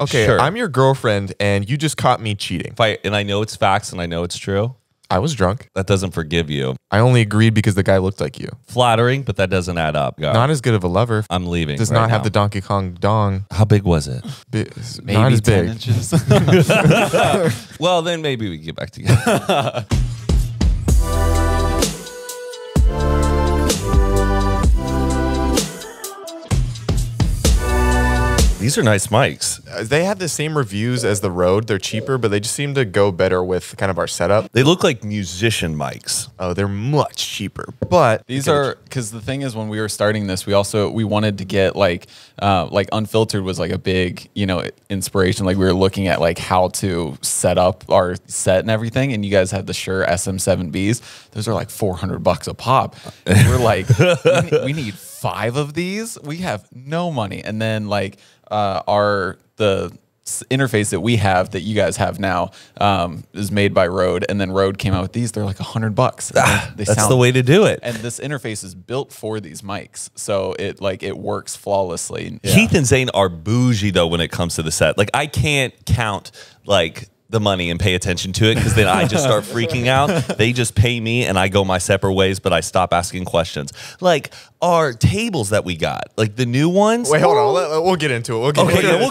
Okay, Sure. I'm your girlfriend, and you just caught me cheating. And I know it's facts and I know it's true. I was drunk. That doesn't forgive you. I only agreed because the guy looked like you. Flattering, but that doesn't add up. Not as good of a lover. I'm leaving. Does right not have now. the Donkey Kong dong. How big was it? Maybe Not as 10 big. inches. Well, then maybe we can get back together. These are nice mics. They have the same reviews as the Rode. They're cheaper, but they just seem to go better with kind of our setup. They look like musician mics. Oh, they're much cheaper, but These are, because the thing is, when we were starting this, we wanted to get like Unfiltered was like a big, inspiration. Like we were looking at like how to set up our set and everything. And you guys had the Shure SM7Bs. Those are like $400 a pop. And we're like, we need 5 of these. We have no money. And then like the interface that we have that you guys have now is made by Rode, and then Rode came out with these. They're like $100. That's the way to do it. And this interface is built for these mics, so it works flawlessly. Heath and Zane are bougie though when it comes to the set. Like I can't count like the money and pay attention to it because then I just start freaking out. They just pay me and I go my separate ways, but I stop asking questions. Like our tables that we got, like the new ones. wait, hold on. We'll get into it. We'll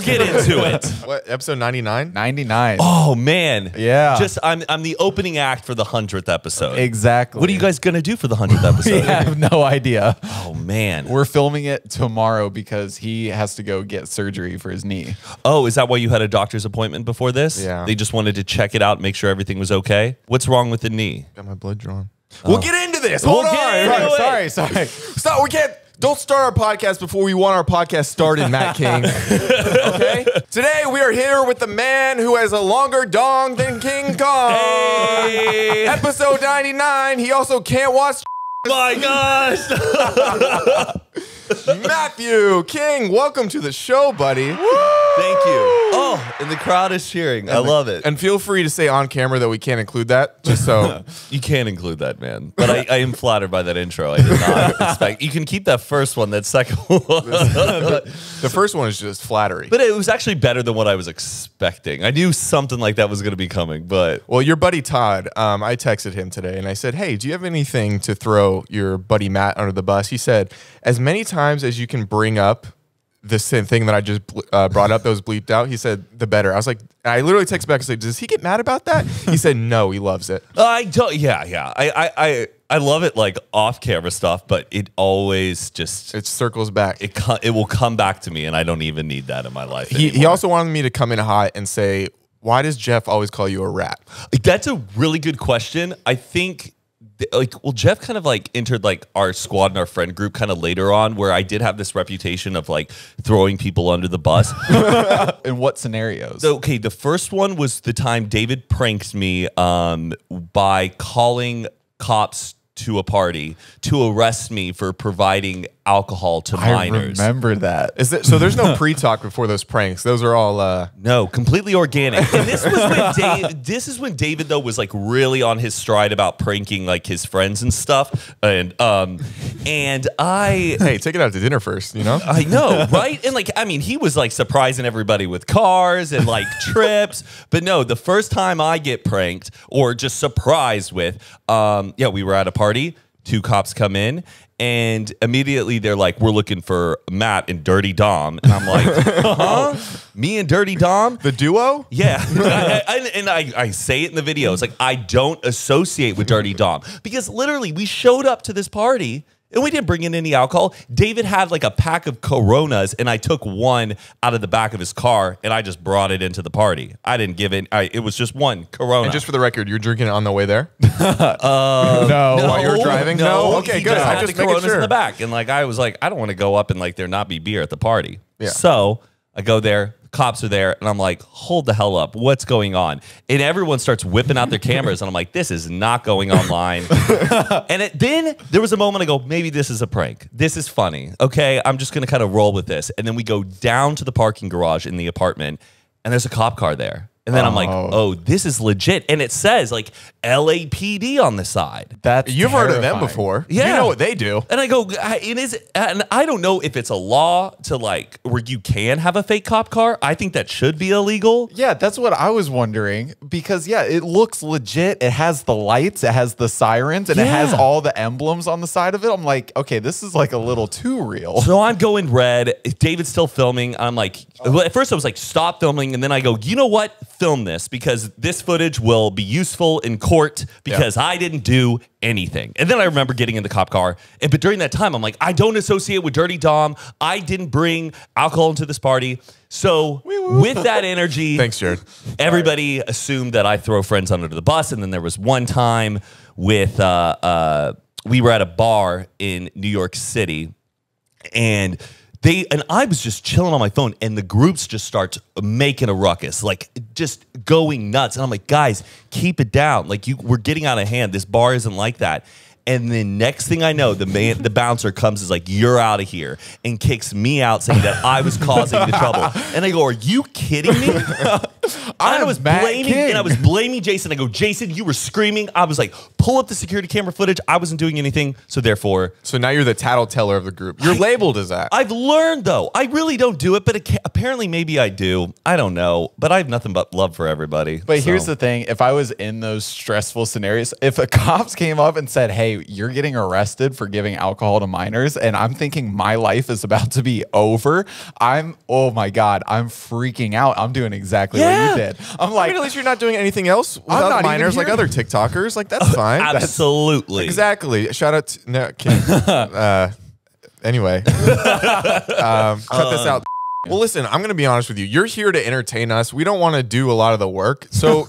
get into it. What, episode 99? 99. Oh man, Yeah. Just I'm the opening act for the 100th episode. Exactly. What are you guys gonna do for the 100th episode? We have no idea. Oh man. We're filming it tomorrow because he has to go get surgery for his knee. Oh, is that why you had a doctor's appointment before this? Yeah. They just wanted to check it out, make sure everything was okay. What's wrong with the knee? Got my blood drawn. We'll get into this. We'll Hold on. get into it. Sorry. Stop. We can't. Don't start our podcast before we want our podcast started, Matt King. Okay? Today we are here with the man who has a longer dong than King Kong. Hey. Episode 99. He also can't watch. My gosh. Matthew King, welcome to the show, buddy. Thank you. Oh, and the crowd is cheering. I love it. And feel free to say on camera that we can't include that, just so. You can include that, man. But I am flattered by that intro. I did not expect. You can keep that first one, that second one. The first one is just flattery. But it was actually better than what I was expecting. I knew something like that was going to be coming, but. Well, your buddy Todd, I texted him today and I said, hey, do you have anything to throw your buddy Matt under the bus? He said, as many times as you can bring up the same thing that I just brought up that was bleeped out, he said, the better. I was like, I literally texted back and said, does he get mad about that? He said, no, he loves it. I don't, yeah. I love it like off camera stuff, but it always just. It circles back. It will come back to me, and I don't even need that in my life. He also wanted me to come in hot and say, why does Jeff always call you a rat? That's a really good question. I think, well, Jeff kind of like entered like our squad and our friend group kind of later on, where I did have this reputation of like throwing people under the bus. In what scenarios? So, okay, the first one was the time David pranked me by calling cops to a party to arrest me for providing alcohol to minors. I remember that. So there's no pre-talk before those pranks. Those are all no, completely organic. And this is when David though was like really on his stride about pranking like his friends and stuff. And I hey, take it out to dinner first, you know? I know, right? And like, I mean, he was like surprising everybody with cars and like trips. But no, the first time I get pranked or just surprised with, yeah, we were at a party, 2 cops come in, and immediately they're like, we're looking for Matt and Dirty Dom. And I'm like, huh? Me and Dirty Dom? The duo? Yeah. I say it in the video. It's like, I don't associate with Dirty Dom. Because literally, we showed up to this party, and we didn't bring in any alcohol. David had like a pack of Coronas, and I took one out of the back of his car, and I just brought it into the party. I didn't give it. It was just one Corona. And just for the record, you're drinking it on the way there? No. While you were driving? No? Okay, He good. just I had just the making Coronas sure. in the back, and like I was like, I don't want to go up and like there not be beer at the party. Yeah. So I go there. Cops are there, and I'm like, hold the hell up. What's going on? And everyone starts whipping out their cameras, and I'm like, this is not going online. And then there was a moment I go, maybe this is a prank. This is funny. Okay, I'm just going to kind of roll with this. And then we go down to the parking garage in the apartment, and there's a cop car there. And then I'm like, oh, this is legit. And it says like LAPD on the side. You've heard of them before. Yeah. You know what they do. And I go, and I don't know if it's a law to like where you can have a fake cop car. I think that should be illegal. Yeah, that's what I was wondering because yeah, it looks legit. It has the lights, it has the sirens, and it has all the emblems on the side of it. I'm like, okay, this is like a little too real. So I'm going red. David's still filming. I'm like, well, at first I was like, stop filming. And then I go, you know what? Film this because this footage will be useful in court because I didn't do anything. And then I remember getting in the cop car. But during that time, I'm like, I don't associate with Dirty Dom. I didn't bring alcohol into this party. So with that energy, thanks, Jared. Everybody assumed that I throw friends under the bus. And then there was one time with, we were at a bar in New York City and I was just chilling on my phone and the groups just start making a ruckus, like just going nuts. And I'm like, guys, keep it down. Like we're getting out of hand. This bar isn't like that. And then next thing I know, the bouncer comes is like, you're out of here and kicks me out saying that I was causing the trouble. And I go, are you kidding me? I was blaming Jason. I go, Jason, you were screaming. I was like, pull up the security camera footage. I wasn't doing anything. So therefore. So now you're the tattleteller of the group. You're labeled as that. I've learned though. I really don't do it, but apparently maybe I do. I don't know. But I have nothing but love for everybody. But here's the thing. If I was in those stressful scenarios, if a cops came up and said, hey, you're getting arrested for giving alcohol to minors, and I'm thinking my life is about to be over, oh my God, I'm freaking out. I'm doing exactly what you did. I'm like, I mean, at least you're not doing anything else without minors like other TikTokers. Like, that's fine. Absolutely. Exactly. Shout out to, no, kidding. Anyway, cut this out. Well, listen, I'm going to be honest with you. You're here to entertain us. We don't want to do a lot of the work. So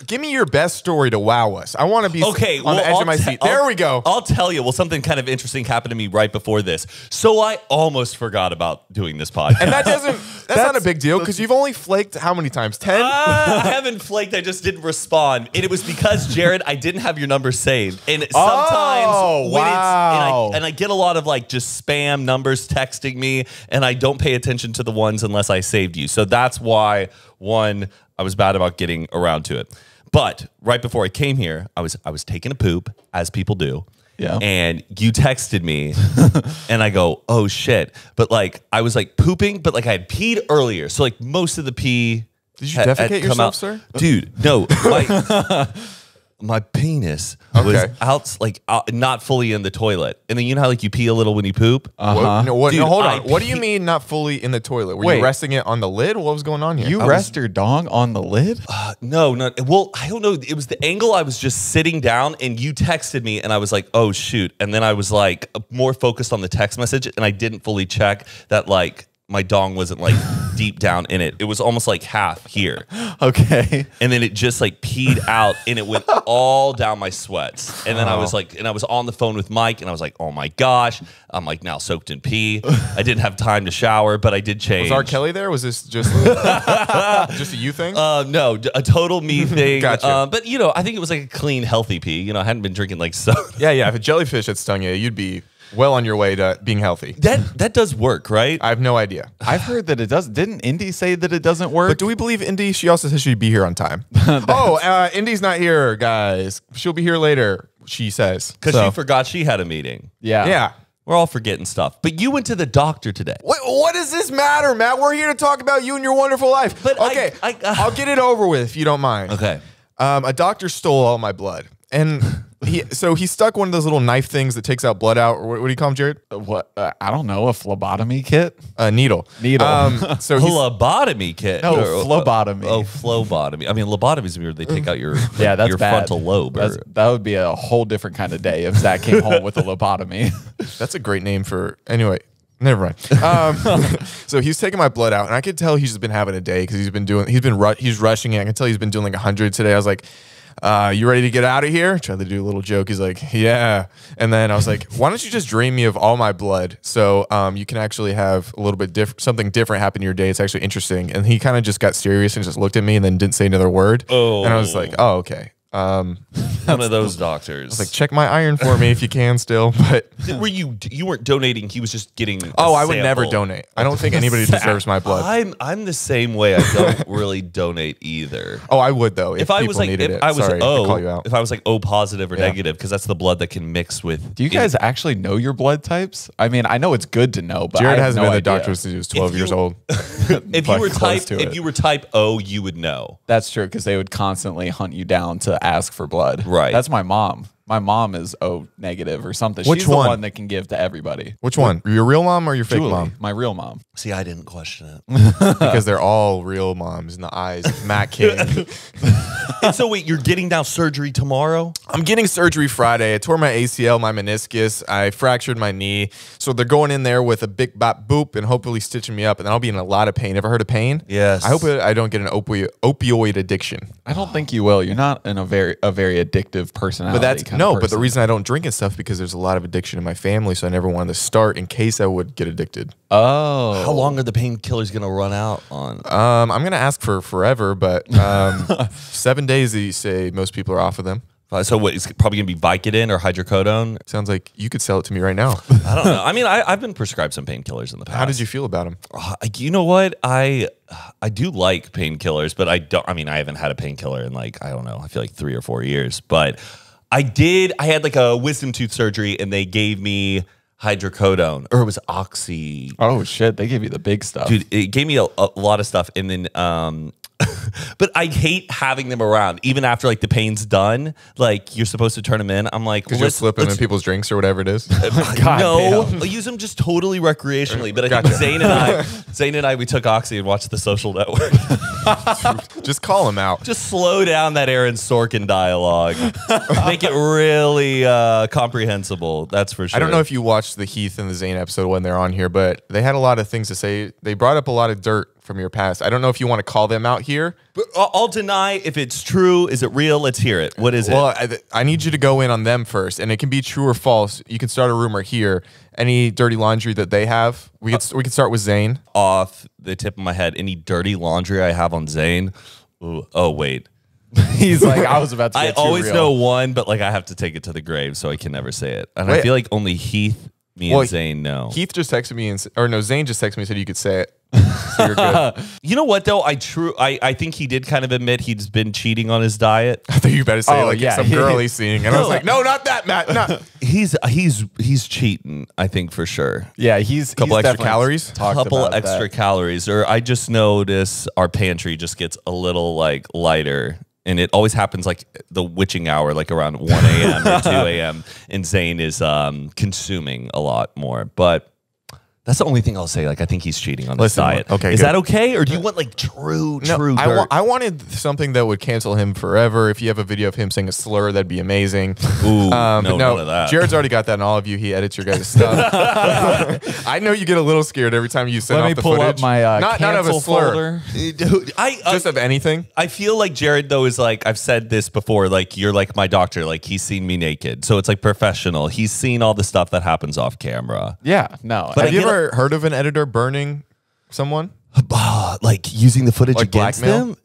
give me your best story to wow us. I want to be on the edge of my seat. There we go. I'll tell you. Well, something kind of interesting happened to me right before this. So I almost forgot about doing this podcast. And that's not a big deal because you've only flaked how many times? 10? I haven't flaked. I just didn't respond. And it was because, Jared, I didn't have your number saved. And sometimes when I get a lot of like just spam numbers texting me and I don't pay attention to the ones unless I saved you. So that's why I was bad about getting around to it. But right before I came here, I was taking a poop, as people do. Yeah. And you texted me and I go, oh shit. But like I was like pooping, but like I had peed earlier. So like most of the pee. Did you defecate yourself, sir? Dude, no. My penis was not fully in the toilet. And then you know how like you pee a little when you poop? No, hold on. What do you mean not fully in the toilet? Were you resting it on the lid? What was going on here? You rest your dong on the lid? No. Well, I don't know. It was the angle. I was just sitting down and you texted me and I was like, oh shoot. And then I was like more focused on the text message and I didn't fully check that like my dong wasn't like deep down in it. It was almost like half here. Okay. And then it just like peed out and it went all down my sweats. And then I was like, and I was on the phone with Mike and I was like, oh my gosh, I'm like now soaked in pee. I didn't have time to shower, but I did change. Was R. Kelly there? Was this just just a you thing? No, a total me thing. Gotcha. But you know, I think it was like a clean, healthy pee. You know, I hadn't been drinking like soda. Yeah. If a jellyfish had stung you, you'd be well on your way to being healthy. That does work, right? I have no idea. I've heard that it does. Didn't Indy say that it doesn't work? But do we believe Indy? She also says she'd be here on time. Indy's not here, guys. She'll be here later, she says. Because she forgot she had a meeting. Yeah. We're all forgetting stuff. But you went to the doctor today. What does this matter, Matt? We're here to talk about you and your wonderful life. But okay, I'll get it over with if you don't mind. Okay. A doctor stole all my blood. And he stuck one of those little knife things that takes out blood out. Or what do you call them, Jared? What? I don't know. A phlebotomy kit? A needle. So phlebotomy kit. No, phlebotomy. Oh, phlebotomy. I mean, lobotomy is weird. They take out your that's your bad. frontal lobe. That would be a whole different kind of day if Zach came home with a lobotomy. That's a great name for anyway. Never mind. So he's taking my blood out, and I could tell he's just been having a day because he's rushing it. I can tell he's been doing like 100 today. I was like, you ready to get out of here? Tried to do a little joke. He's like, yeah. And then I was like, why don't you just drain me of all my blood so you can actually have a little bit something different happen in your day. It's actually interesting. And he kind of just got serious and just looked at me and then didn't say another word. Oh. And I was like, oh, okay. One of those doctors. Like, check my iron for me if you can still. But were you weren't donating? He was just getting. I would never donate. I don't think anybody deserves my blood. I'm the same way. I don't really donate either. Oh, I would though. If I was like, needed if I was Sorry to call you out. if I was like O positive or negative, because that's the blood that can mix with. Do you guys actually know your blood types? I mean, I know it's good to know, but Jared I have hasn't no been to the idea. doctor since he was 12 years old. If you were type O, you would know. That's true, because they would constantly hunt you down to ask for blood. Right. That's my mom. My mom is O negative or something. Which She's one? the one that can give to everybody. Which one? Your real mom or your fake Julie, mom? my real mom. See, I didn't question it. Because they're all real moms in the eyes of Matt King. And so wait, you're getting down surgery tomorrow? I'm getting surgery Friday. I tore my ACL, my meniscus. I fractured my knee. So they're going in there with a big bop boop and hopefully stitching me up. And I'll be in a lot of pain. Ever heard of pain? Yes. I hope I don't get an opioid addiction. I don't think you will. You're not in a very addictive personality. But that's kind of but the person. reason I don't drink and stuff because there's a lot of addiction in my family. So I never wanted to start in case I would get addicted. Oh. How long are the painkillers going to run out on? I'm gonna ask for forever, but 7 days. They say most people are off of them. So what, it's probably going to be Vicodin or hydrocodone? Sounds like you could sell it to me right now. I don't know. I mean, I've been prescribed some painkillers in the past. How did you feel about them? You know what? I do like painkillers, but I don't. I mean, I haven't had a painkiller in like, I don't know, I feel like 3 or 4 years. But I had like a wisdom tooth surgery and they gave me hydrocodone, or it was oxy. Oh shit, they gave you the big stuff. Dude, it gave me a lot of stuff. And then but I hate having them around even after like the pain's done. Like you're supposed to turn them in. I'm like, Because you'll slip them in people's drinks or whatever it is. God no, damn. I use them just totally recreationally. But I think Zane and I, we took Oxy and watched The Social Network. Just call them out. Just slow down that Aaron Sorkin dialogue. Make it really comprehensible. That's for sure. I don't know if you watched the Heath and the Zane episode when they're on here, but they had a lot of things to say. They brought up a lot of dirt from your past. I don't know if you want to call them out here. But I'll deny if it's true. Is it real? Let's hear it. What is it? Well, I need you to go in on them first, and it can be true or false. You can start a rumor here. Any dirty laundry that they have, we can start with Zane. Off the tip of my head, any dirty laundry I have on Zane? Ooh, oh, wait. He's like, I was about to I get too always real. know one, but like I have to take it to the grave, so I can never say it. And I Wait. feel like only Heath, me, and Zane know. Heath just texted me, Zane just texted me and said you could say it. So you're good. You know what though? I think he did kind of admit he's been cheating on his diet. I thought you better say some girl he's seeing. And I was No. like, no, not that, Matt. No. He's cheating. I think for sure. Yeah, he's Couple he's extra definitely calories? talked Couple about extra that. calories, or I just notice our pantry just gets a little like lighter. And it always happens like the witching hour, like around 1 a.m. or 2 a.m. And Zane is consuming a lot more. But that's the only thing I'll say. Like, I think he's cheating on his diet. okay, is good. that okay? Or do you want like true dirt? I wanted something that would cancel him forever. If you have a video of him saying a slur, that'd be amazing. Ooh, But no, none of that. Jared's already got that in all of you. He edits your guys' stuff. I know you get a little scared every time you send Let off me the pull footage. up my not of a cancel slur, folder. Dude, just of anything. I feel like Jared though is like, I've said this before, like you're like my doctor, like he's seen me naked. So it's like professional. He's seen all the stuff that happens off camera. Yeah, no. But Have you ever heard of an editor burning someone? Like using the footage Like against blackmail? them?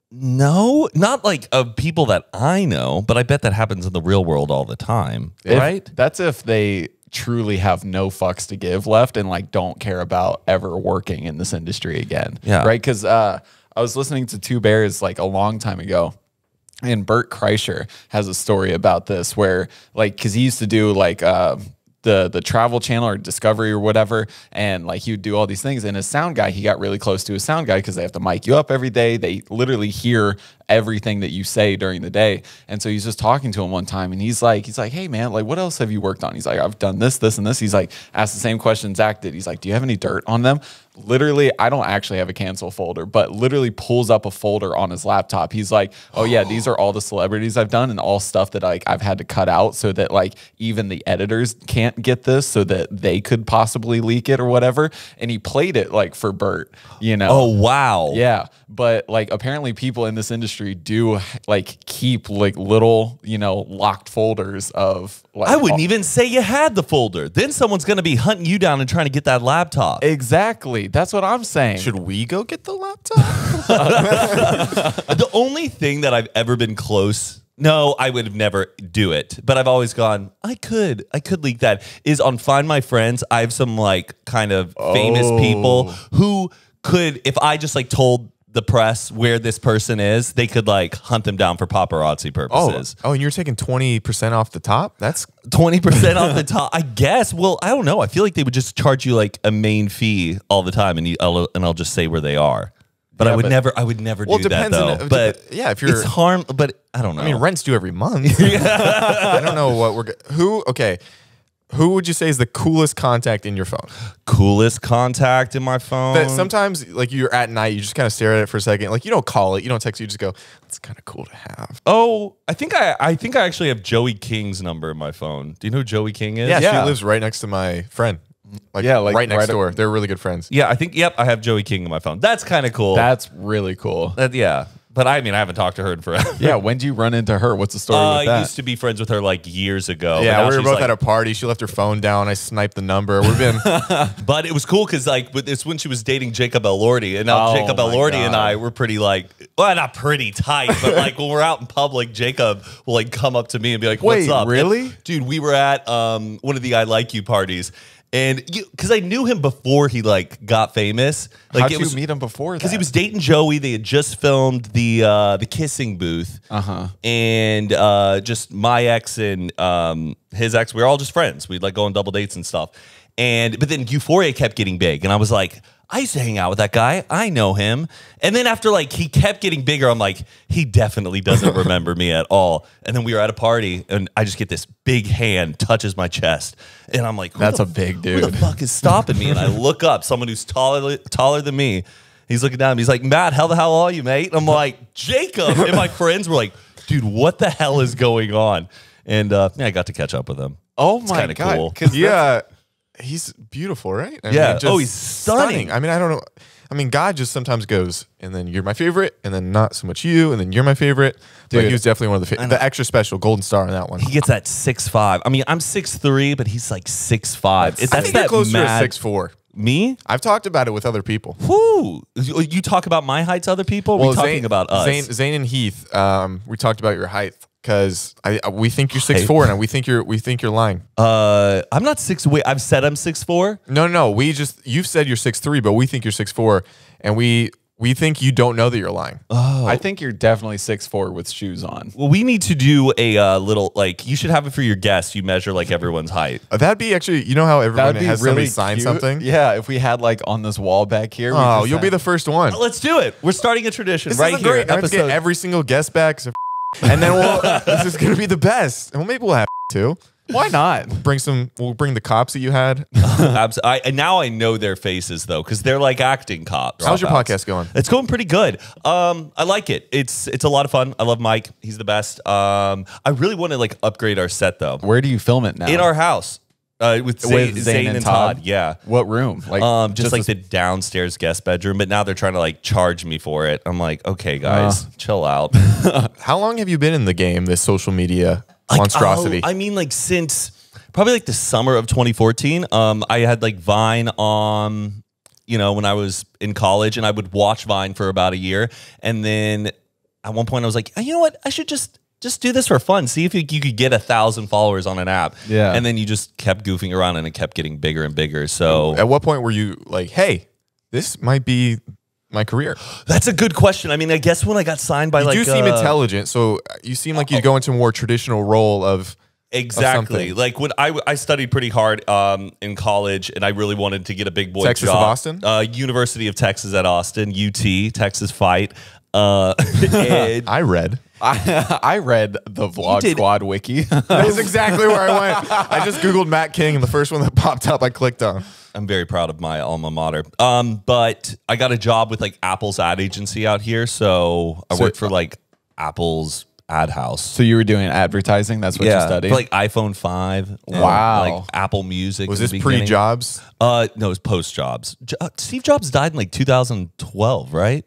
No, not like of people that I know, but I bet that happens in the real world all the time, right? That's if they truly have no fucks to give left and like don't care about ever working in this industry again. Yeah. Right. Because I was listening to Two Bears like a long time ago. And Bert Kreischer has a story about this where like, cause he used to do like, the Travel Channel or Discovery or whatever, and like he would do all these things. And his sound guy, he got really close to his sound guy because they have to mic you up every day. They literally hear everything that you say during the day. And so he's just talking to him one time, and he's like, hey man, like what else have you worked on? He's like, I've done this, this, and this. He's like, asked the same question Zach did. He's like, do you have any dirt on them? Literally, I don't actually have a cancel folder, but literally pulls up a folder on his laptop. He's like, oh yeah, these are all the celebrities I've done and all stuff that like I've had to cut out so that like even the editors can't get this so that they could possibly leak it or whatever. And he played it like for Bert, you know? Oh, wow. Yeah. But like apparently people in this industry industry do like keep like little, you know, locked folders of like I wouldn't even say you had the folder. Then someone's going to be hunting you down and trying to get that laptop. Exactly. That's what I'm saying. Should we go get the laptop? The only thing that I've ever been close, no, I would have never do it, but I've always gone, I could leak that, is on Find My Friends. I have some like kind of famous people who could, if I just like told the press where this person is, they could like hunt them down for paparazzi purposes. Oh, and you're taking 20% off the top? That's 20% off the top, I guess. Well, I don't know. I feel like they would just charge you like a main fee all the time, and I'll just say where they are. But yeah, I would never do that though. But yeah, if you're it's harm, but I don't know. I mean, rent's due every month. I don't know what who would you say is the coolest contact in your phone? Coolest contact in my phone? That sometimes, like, you're at night, you just kind of stare at it for a second. Like, you don't call it, you don't text it, you just go, it's kind of cool to have. Oh, I think I actually have Joey King's number in my phone. Do you know who Joey King is? Yeah, she lives right next to my friend. Like, right next door. They're really good friends. Yeah, I think, yep, I have Joey King in my phone. That's kind of cool. That's really cool. Yeah. But I mean, I haven't talked to her in forever. Yeah, when did you run into her? What's the story with that? I used to be friends with her like years ago. Yeah, we were both at a party. She left her phone down. I sniped the number. We've been, but it was cool because like it's when she was dating Jacob Elordi, and now Jacob Elordi and I were pretty like, well, not pretty tight, but like when we're out in public, Jacob will like come up to me and be like, "What's up?" Really, and, dude? We were at one of the I Like You parties. And because I knew him before he like got famous. Like, how'd you meet him before? Because he was dating Joey. They had just filmed the kissing booth. And just my ex and his ex, we were all just friends. We'd like go on double dates and stuff. But then Euphoria kept getting big, and I was like, I used to hang out with that guy. I know him. And then after like he kept getting bigger, I'm like, he definitely doesn't remember me at all. And then we were at a party, and I just get this big hand touches my chest, and I'm like, that's a big dude. Who the fuck is stopping me? And I look up, someone who's taller than me. He's looking down. He's like, Matt, how the hell are you, mate? And I'm like, Jacob. And my friends were like, dude, what the hell is going on? And yeah, I got to catch up with him. Oh my God. Cool. Yeah. He's beautiful, right? I yeah. mean, he's stunning. I mean, I don't know. I mean, God just sometimes goes, and then you're my favorite, and then not so much you, and then you're my favorite. Dude, but he was definitely one of the extra special golden star in that one. He gets that 6'5". I mean, I'm 6'3", but he's like 6'5". That's that closer to 6'4". Me? I've talked about it with other people. Whoo! You talk about my height to other people? Or are we talking about us? Zane and Heath, we talked about your height. Because we think you're 6'4", and we think you're lying. I'm not 6. Wait, I've said I'm 6'4". No. You've said you're 6'3", but we think you're 6'4", and we think you don't know that you're lying. Oh, I think you're definitely 6'4" with shoes on. Well, we need to do a little like you should have it for your guests. You measure like everyone's height. That'd be actually, you know how everyone has really somebody sign something. Yeah, if we had like on this wall back here. Oh, you'll be the first one. Let's do it. We're starting a tradition right here. Great. I have to get every single guest back. So and then this is gonna be the best. And maybe we'll have too. Why not? We'll bring the cops that you had. And now I know their faces though, because they're like acting cops. How's your podcast going? It's going pretty good. I like it. It's a lot of fun. I love Mike. He's the best. I really want to like upgrade our set though. Where do you film it now? In our house. With Zane and Todd. Yeah. What room? Like just like the downstairs guest bedroom, but now they're trying to like charge me for it. I'm like, okay, guys, chill out. How long have you been in the game, this social media monstrosity? I mean, like since probably like the summer of 2014. I had like Vine on, when I was in college, and I would watch Vine for about a year. And then at one point I was like, you know what? I should just do this for fun. See if you could get 1,000 followers on an app. Yeah. And then you just kept goofing around, and it kept getting bigger and bigger. So at what point were you like, hey, this might be my career? That's a good question. I mean, I guess when I got signed by you seem intelligent. So you seem like you go into a more traditional role of exactly. Like when I studied pretty hard in college, and I really wanted to get a big boy Texas job. of Austin? University of Texas at Austin, UT, Texas Fight. I read the Vlog Squad wiki. That's exactly where I went. I just Googled Matt King, and the first one that popped up, I clicked on. I'm very proud of my alma mater. But I got a job with like Apple's ad agency out here. So I worked for like Apple's ad house. So you were doing advertising? That's what you studied? For like iPhone 5. Wow. Like Apple Music. Was this pre-Jobs? No, it was post-Jobs. Steve Jobs died in like 2012, right?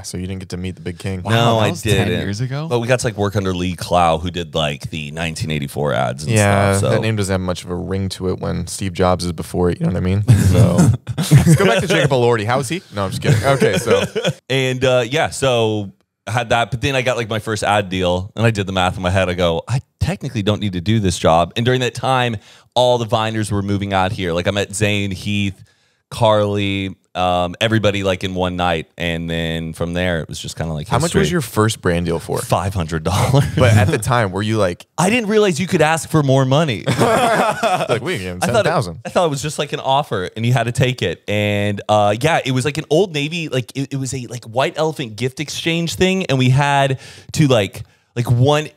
So you didn't get to meet the big king. Wow, No, that I was didn't. 10 years ago? But we got to like work under Lee Clow, who did like the 1984 ads and Yeah, stuff. So. that name doesn't have much of a ring to it when Steve Jobs is before it. You know what I mean? So let's go back to Jacob Elordi. How is he? No, I'm just kidding. Okay, so And yeah, so I had that, but then I got like my first ad deal, and I did the math in my head. I go, I technically don't need to do this job. And during that time, all the Viners were moving out here. Like I met Zane, Heath, Carly, everybody like in one night, and then from there it was just kind of like how much was your first brand deal for? $500? But at the time, were you like, I didn't realize you could ask for more money. like we give him 7,000? I thought it was just like an offer, and you had to take it. And yeah, it was like an Old Navy, like it was a like white elephant gift exchange thing, and we had to like one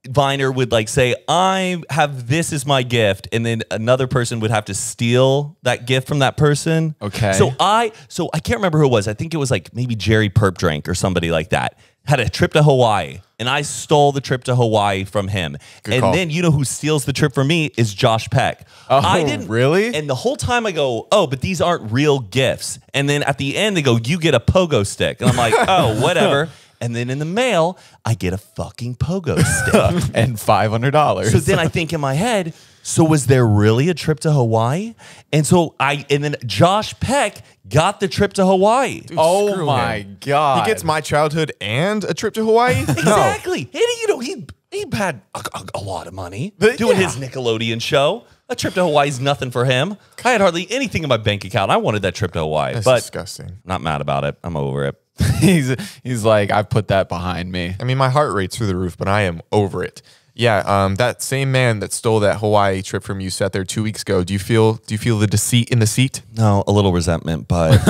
Viner would like say, I have this as my gift, and then another person would have to steal that gift from that person. Okay. So I can't remember who it was. I think it was like maybe Jerry Perpdrank or somebody like that. Had a trip to Hawaii, and I stole the trip to Hawaii from him. Good call. Then you know who steals the trip from me is Josh Peck. Oh, I didn't really? And the whole time I go, oh, but these aren't real gifts. And then at the end they go, you get a pogo stick, and I'm like, oh, whatever. And then in the mail, I get a fucking pogo stick. And $500. So then I think in my head, so was there really a trip to Hawaii? And then Josh Peck got the trip to Hawaii. Dude, Oh screw my him. God. He gets my childhood and a trip to Hawaii? Exactly. And, you know, he had a lot of money But doing yeah. his Nickelodeon show. A trip to Hawaii is nothing for him. I had hardly anything in my bank account. I wanted that trip to Hawaii. That's but disgusting. not mad about it. I'm over it. He's like, I put that behind me. I mean, my heart rate's through the roof, but I am over it. Yeah, that same man that stole that Hawaii trip from you sat there 2 weeks ago. Do you feel the deceit in the seat? No, a little resentment, but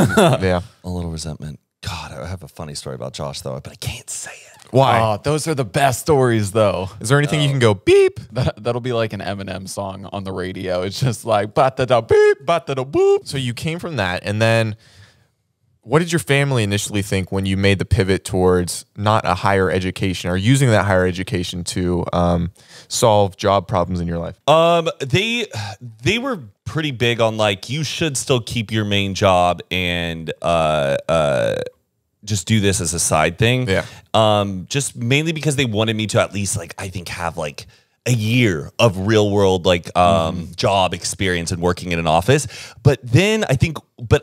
Yeah. a little resentment. God, I have a funny story about Josh, though, but I can't say it. Why? Oh, those are the best stories, though. Is there anything you can go beep? That'll be like an Eminem song on the radio. It's just like, ba-da-da beep, ba-da-da boop. So you came from that, and then what did your family initially think when you made the pivot towards not a higher education or using that higher education to solve job problems in your life? They were pretty big on like, you should still keep your main job and just do this as a side thing. Yeah. Just mainly because they wanted me to at least like, I think have like a year of real world like job experience and working in an office. But then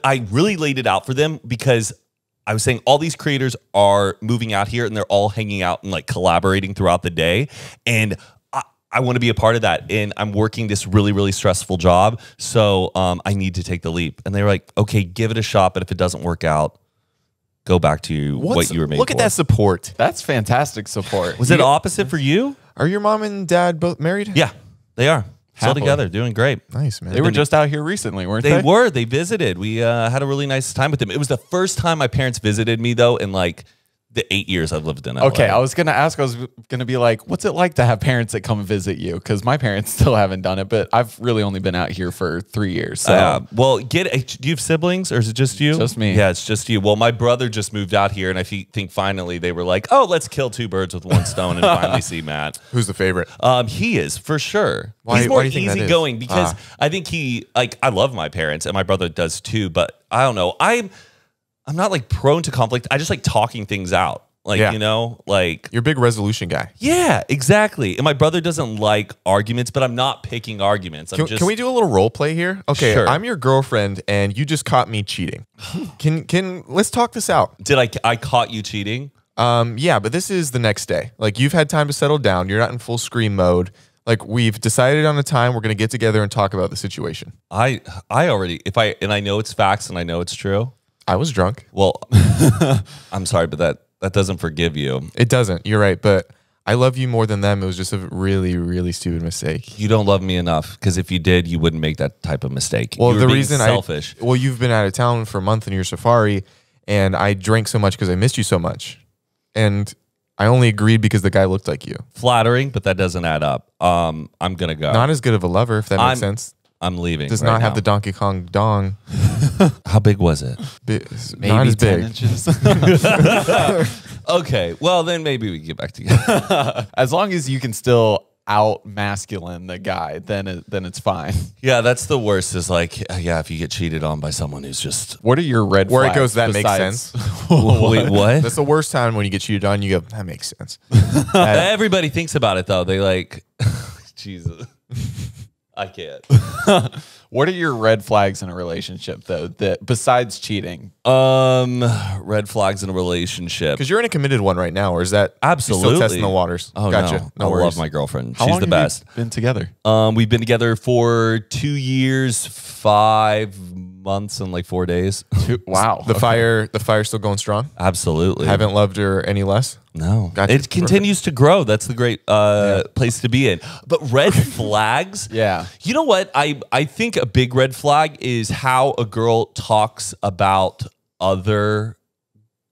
I really laid it out for them because I was saying all these creators are moving out here and they're all hanging out and like collaborating throughout the day. And I want to be a part of that. And I'm working this really, really stressful job. So I need to take the leap. And they were like, okay, give it a shot. But if it doesn't work out, go back to what you were made Look for. at that support. That's fantastic support. Was it opposite for you? Are your mom and dad both married? Yeah, they are. Still Happily. together, doing great. Nice, man. They were just out here recently, weren't they? They were. They visited. We had a really nice time with them. It was the first time my parents visited me, though, in like the 8 years I've lived in LA. Okay, I was going to ask, I was going to be like, what's it like to have parents that come visit you? Because my parents still haven't done it, but I've really only been out here for 3 years. So well, do you have siblings or is it just you? Just me. Yeah, it's just you. Well, my brother just moved out here, and I think finally they were like, oh, let's kill two birds with one stone and finally see Matt. Who's the favorite? He is for sure. Why- He's more why do you think that is? easygoing because I think I love my parents and my brother does too, but I don't know. I'm not like prone to conflict. I just like talking things out. Like, Yeah. you know, like, You're a big resolution guy. yeah, exactly. And my brother doesn't like arguments, but I'm not picking arguments. Can we do a little role play here? Okay, Sure. I'm your girlfriend, and you just caught me cheating. Let's talk this out? Did I caught you cheating? Yeah, but this is the next day. Like, you've had time to settle down. You're not in full scream mode. Like, we've decided on a time we're gonna get together and talk about the situation. I already, I know it's facts and I know it's true. I was drunk. Well, I'm sorry, but that doesn't forgive you. It doesn't. You're right, but I love you more than them. It was just a really, really stupid mistake. You don't love me enough because if you did, you wouldn't make that type of mistake. Well, You were the being reason selfish. well, you've been out of town for a month in your safari, and I drank so much because I missed you so much, and I only agreed because the guy looked like you. Flattering, but that doesn't add up. I'm gonna go. Not as good of a lover, if that makes sense. I'm leaving. Does right not have now. the Donkey Kong dong. How big was it? maybe Not as 10 big. inches. Okay, well then maybe we can get back together. As long as you can still out masculine the guy, then it's fine. Yeah, that's the worst. Is like, yeah, if you get cheated on by someone who's just What are your red Where flags? it goes, that makes besides- sense. wait, what? That's the worst time when you get cheated on. You go, that makes sense. Everybody thinks about it though. They like, Jesus, I can't. What are your red flags in a relationship though? That besides cheating, Red flags in a relationship. Because you're in a committed one right now, or is that you're Absolutely still testing the waters? Oh Gotcha. no, I worries. love my girlfriend. how She's long the have best. you been together? We've been together for 2 years, 5 months, and like 4 days. Wow. The fire's still going strong. Absolutely. Haven't loved her any less. No, Gotcha. it continues to grow. That's the great place to be in. But red flags, Yeah. You know what? I think a big red flag is how a girl talks about other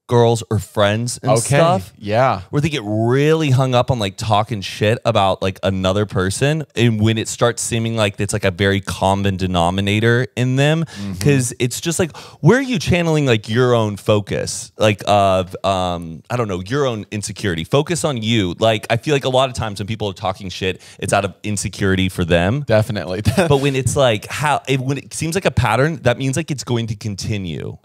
girls or friends and stuff. Yeah. Where they get really hung up on like talking shit about like another person, and when it starts seeming like it's like a very common denominator in them, because it's just like, where are you channeling like your own focus, like of I don't know, your own insecurity? Focus on you. Like I feel like a lot of times when people are talking shit, it's out of insecurity for them. Definitely. But when it's like when it seems like a pattern, that means like it's going to continue.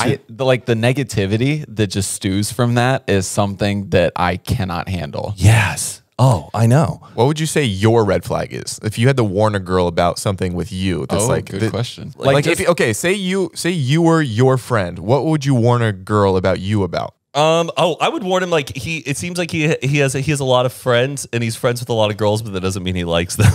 Like the negativity that just stews from that is something that I cannot handle. Yes. Oh, I know. What would you say your red flag is? If you had to warn a girl about something with you, that's like good question. Like if you, say you were your friend, what would you warn a girl about you about? I would warn him, like it seems like he has a lot of friends, and he's friends with a lot of girls, but that doesn't mean he likes them.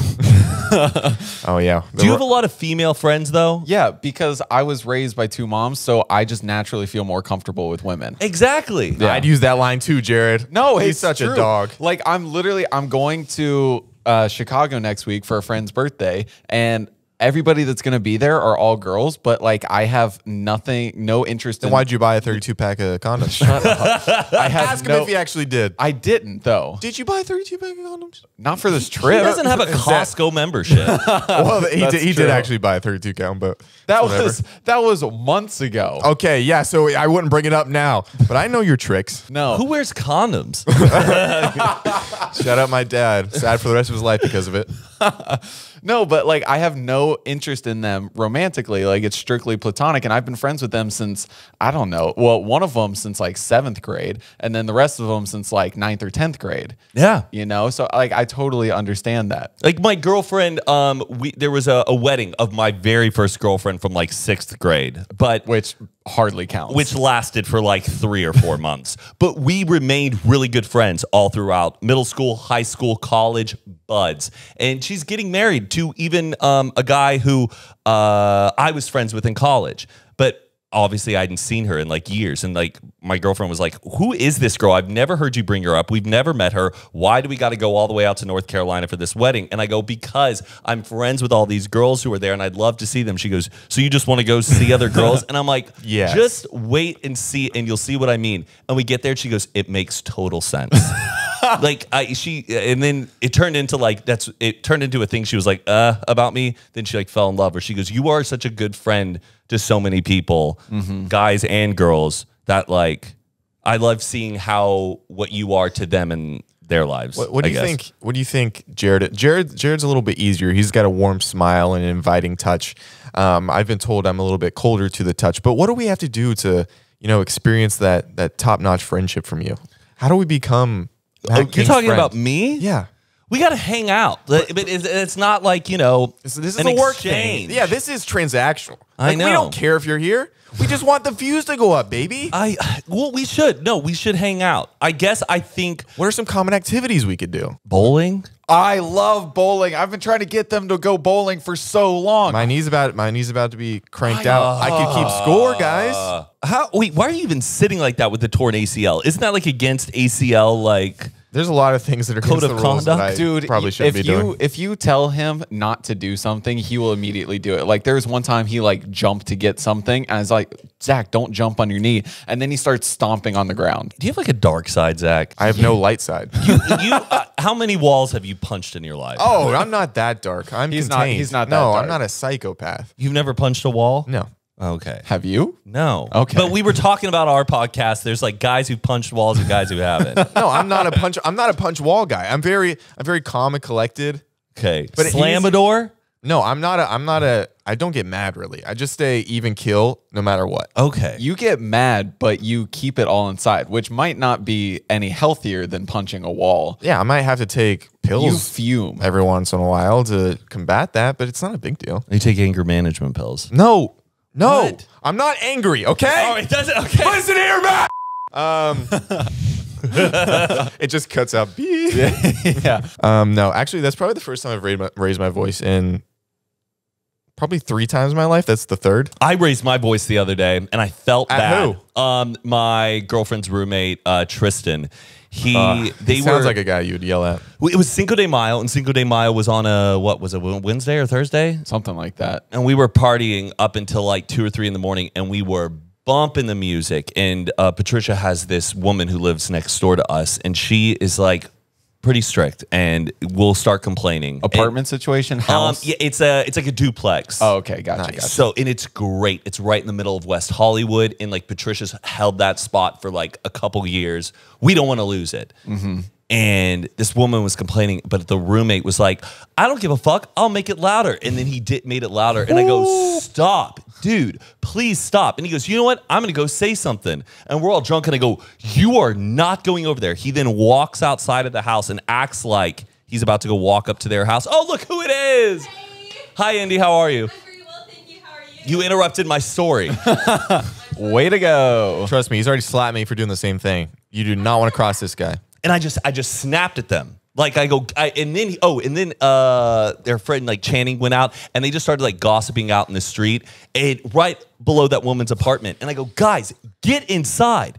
Oh yeah. Do you have a lot of female friends though? Yeah, because I was raised by 2 moms, so I just naturally feel more comfortable with women. Exactly. Yeah. I'd use that line too, Jared. No, he's it's such true. a dog. Like I'm going to Chicago next week for a friend's birthday, and everybody that's going to be there are all girls, but like I have no interest Then in. why'd you buy a 32 pack of condoms? Shut up. I have Ask him if he actually did. I didn't though. Did you buy a 32 pack of condoms? Not for this He trip. doesn't have a Costco membership. Well, he true. did actually buy a 32 count, but that whatever. that was months ago. Okay, yeah, so I wouldn't bring it up now, but I know your tricks. No. Who wears condoms? Shout out my dad. Sad for the rest of his life because of it. No, but like I have no interest in them romantically. Like it's strictly platonic, and I've been friends with them since I don't know. Well, one of them since like 7th grade, and then the rest of them since like 9th or 10th grade. Yeah. You know, so like I totally understand that. Like my girlfriend, there was a wedding of my very first girlfriend from like 6th grade, but Which hardly counts. which lasted for like 3 or 4 months. But we remained really good friends all throughout middle school, high school, college, buds. And she's getting married to even a guy who I was friends with in college. But obviously I hadn't seen her in like years. And like my girlfriend was like, who is this girl? I've never heard you bring her up. We've never met her. Why do we got to go all the way out to North Carolina for this wedding? And I go, because I'm friends with all these girls who are there and I'd love to see them. She goes, so you just want to go see other girls? And I'm like, Yes. just wait and see and you'll see what I mean. And we get there and she goes, it makes total sense. And then it turned into like, it turned into a thing. She was like, about me. Then she like fell in love, or she goes, you are such a good friend to so many people, guys and girls, that like, I love seeing what you are to them and their lives. What do you think? What do you think, Jared? Jared's a little bit easier. He's got a warm smile and an inviting touch. I've been told I'm a little bit colder to the touch. But what do we have to do to, experience that top-notch friendship from you? How do we become? You're talking about me? Yeah. We got to hang out. But it's not like, This is an a work exchange. thing. Yeah, this is transactional. I know. We don't care if you're here. We just want the views to go up, baby. We should. No, we should hang out. I think What are some common activities we could do? bowling. I love bowling. I've been trying to get them to go bowling for so long. My knee's about to be cranked out. I could keep score, guys. Wait, why are you even sitting like that with the torn ACL? Isn't that like against ACL? Like, There's a lot of things that are Code against of the rules that conduct? I Dude, probably shouldn't be doing. If you tell him not to do something, he will immediately do it. Like there was one time he like jumped to get something, and I was like, Zach, don't jump on your knee. And then he starts stomping on the ground. do you have like a dark side, Zach? I have no light side. How many walls have you punched in your life? Oh, I'm not that dark. I'm He's not- contained. he's not that No, dark. I'm not a psychopath. You've never punched a wall? No. Okay. Have you? No. Okay. But we were talking about our podcast. There's like guys who punched walls and guys who haven't. No, I'm not a punch wall guy. I'm very calm and collected. Okay. But Slam a door? No, I don't get mad really. I just stay even kill no matter what. Okay. You get mad, but you keep it all inside, which might not be any healthier than punching a wall. Yeah, I might have to take pills You fume. every once in a while to combat that, but it's not a big deal. You take anger management pills. No. What? I'm not angry, okay? Oh, it doesn't. Okay. Listen here, Matt. It just cuts out. Beep. Yeah. No, actually, that's probably the first time I've raised my voice in probably 3 times in my life. That's the third. I raised my voice the other day, and I felt At bad. who? My girlfriend's roommate, Tristan. He Sounds like a guy you would yell at. It was Cinco de Mayo, and Cinco de Mayo was on what was it, Wednesday or Thursday? Something like that. And we were partying up until like 2 or 3 in the morning, and we were bumping the music. And Patricia has this woman who lives next door to us, and she is like pretty strict, and we'll start complaining. Apartment situation, house? Yeah, it's like a duplex. Oh, okay. Gotcha, Nice. gotcha. So, and it's great. It's right in the middle of West Hollywood, and like Patricia's held that spot for like a couple years. We don't want to lose it. And this woman was complaining, but the roommate was like, "I don't give a fuck. I'll make it louder." And then he made it louder, and I go, "Stop, dude! Please stop!" And he goes, "You know what? I'm gonna go say something." And we're all drunk, and I go, "You are not going over there." He then walks outside of the house and acts like he's about to go walk up to their house. Oh, look who it is! Hey. Hi, Andy. How are you? I'm very well, thank you. How are you? You interrupted my story. Way to go. Trust me, he's already slapped me for doing the same thing. You do not want to cross this guy. And I just snapped at them. Like I go, and then their friend like Channing went out, and they just started like gossiping out in the street, and right below that woman's apartment. And I go, guys, get inside.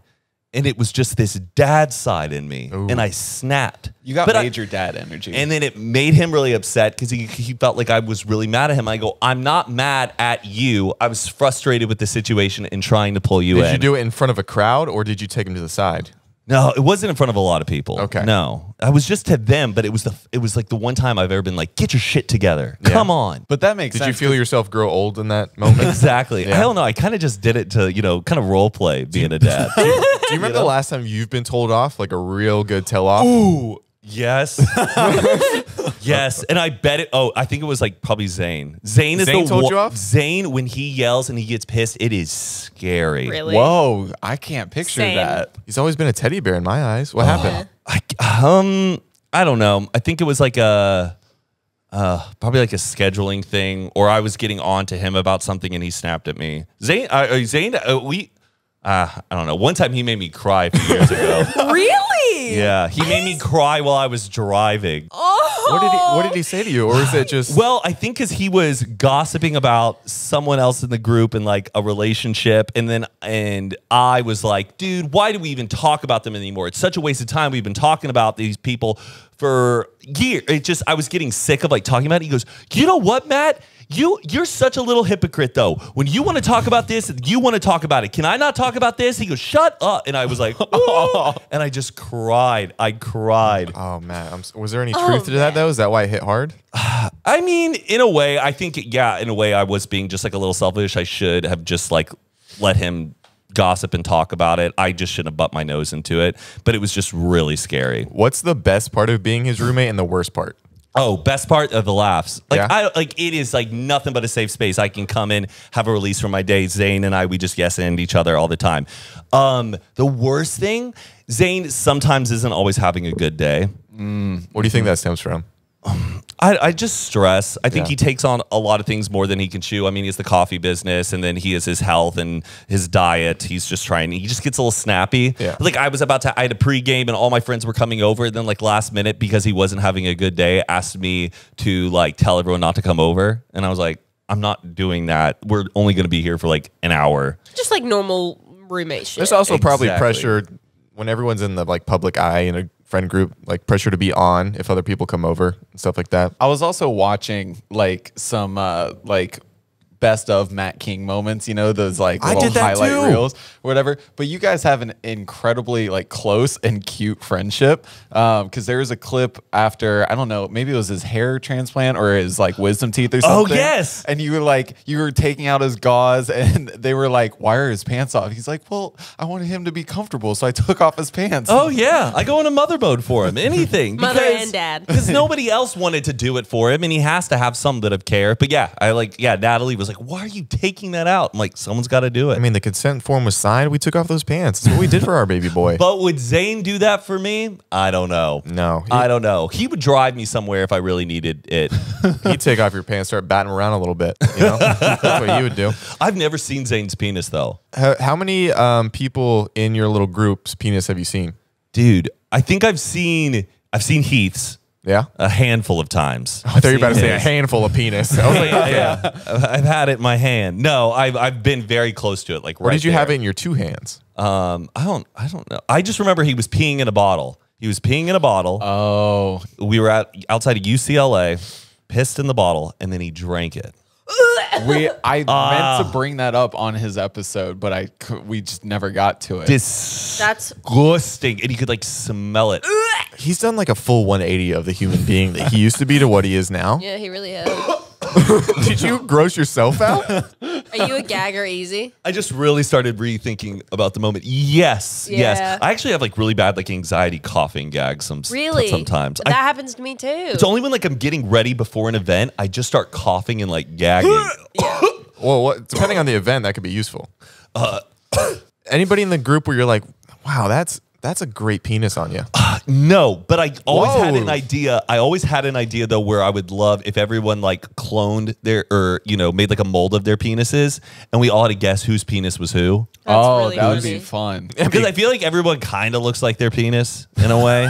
And it was just this dad side in me, and I snapped. You got But major dad energy. and then it made him really upset because he felt like I was really mad at him. I go, I'm not mad at you. I was frustrated with the situation and trying to pull you in. Did you do it in front of a crowd or did you take him to the side? No, it wasn't in front of a lot of people. Okay. No, I was just to them, but it was like the one time I've ever been like, get your shit together. Yeah. Come on. but that makes Did sense. you feel yourself grow old in that moment? Exactly. Yeah. I don't know. I kind of just did it to, kind of role play being a dad. Do you remember the last time you've been told off, like a real good tell off? Ooh, yes. Yes. And I bet it. Oh, I think it was like probably Zane. Zane told you off? Zane, when he yells and he gets pissed, it is scary. Really? Whoa, I can't picture Same. that. He's always been a teddy bear in my eyes. What happened? I don't know. I think it was like probably like a scheduling thing, or I was getting on to him about something and he snapped at me. Zane, I don't know. One time he made me cry a few years ago. Really? Yeah, he made me cry while I was driving. Oh. What did he say to you? Or is it just Well, I think because he was gossiping about someone else in the group and like a relationship, and I was like, dude, why do we even talk about them anymore? It's such a waste of time. We've been talking about these people for years. I was getting sick of like talking about it. He goes, you know what, Matt? You're such a little hypocrite though. When you want to talk about this, you want to talk about it. Can I not talk about this? He goes, shut up. And I was like, "Ooh." And I just cried. I cried. Oh man, was there any truth to that though? Is that why it hit hard? I mean, in a way, I think, yeah, in a way I was being just like a little selfish. I should have just like let him gossip and talk about it. I just shouldn't have butt my nose into it. But it was just really scary. What's the best part of being his roommate and the worst part? Oh, best part of the laughs. Like Yeah. it is like nothing but a safe space. I can come in, have a release for my day. Zane and I, we just yes and each other all the time. The worst thing, Zane sometimes isn't always having a good day. What do you think that stems from? I just stress. I think Yeah. he takes on a lot of things more than he can chew. I mean, he has the coffee business, and then he has his health and his diet. He just gets a little snappy. Yeah. Like I had a pregame, and all my friends were coming over, and then like last minute, because he wasn't having a good day, asked me to like tell everyone not to come over. And I was like, I'm not doing that. We're only going to be here for like an hour. Just like normal roommate shit. There's also probably Exactly. pressure when everyone's in the like public eye in a friend group, like pressure to be on if other people come over and stuff like that. I was also watching like some like best of Matt King moments, you know, those like I little did that highlight too. reels or whatever. But you guys have an incredibly like close and cute friendship. Because there was a clip after, I don't know, maybe it was his hair transplant or his like wisdom teeth or Oh, something. yes. And you were taking out his gauze and they were like, why are his pants off? He's like, well, I wanted him to be comfortable, so I took off his pants. Oh yeah, I go into mother mode for him. Anything, Mother and dad. because nobody else wanted to do it for him, and he has to have some bit of care. But yeah, Natalie was like, "Why are you taking that out?" I'm like, "Someone's got to do it." I mean, the consent form was signed. We took off those pants. That's what we did for our baby boy. But would Zane do that for me? I don't know. No. I don't know. He would drive me somewhere if I really needed it. He'd take off your pants, start batting around a little bit. You know, that's what he would do. I've never seen Zane's penis though. How many people in your little group's penis have you seen? Dude, I think I've seen Heath's Yeah. a handful of times. I thought you were about to say a handful of penis. I was like, okay. Yeah, I've had it in my hand. No, I've been very close to it. Like, Or right did you there. have it in your two hands? I don't know. I just remember he was peeing in a bottle. He was peeing in a bottle. Oh, We were outside of UCLA, pissed in the bottle, and then he drank it. I meant to bring that up on his episode, but we just never got to it. That's Disgusting, and you could like smell it. He's done like a full 180 of the human being that he used to be to what he is now. yeah, he really is. Did you gross yourself out? Are you a gagger easy? I just really started rethinking about the moment. Yes, yes. Yeah. I actually have like really bad like anxiety coughing gags Really? sometimes. That happens to me too. It's only when like I'm getting ready before an event, I just start coughing and like gagging. Yeah. Well, depending on the event, that could be useful. Anybody in the group where you're like, wow, that's a great penis on you. No, but I always had Whoa. an idea. I always had an idea though where I would love if everyone like cloned their or made like a mold of their penises and we all had to guess whose penis was who. That's Oh, really that would funny. be fun. Because I feel like everyone kind of looks like their penis in a way.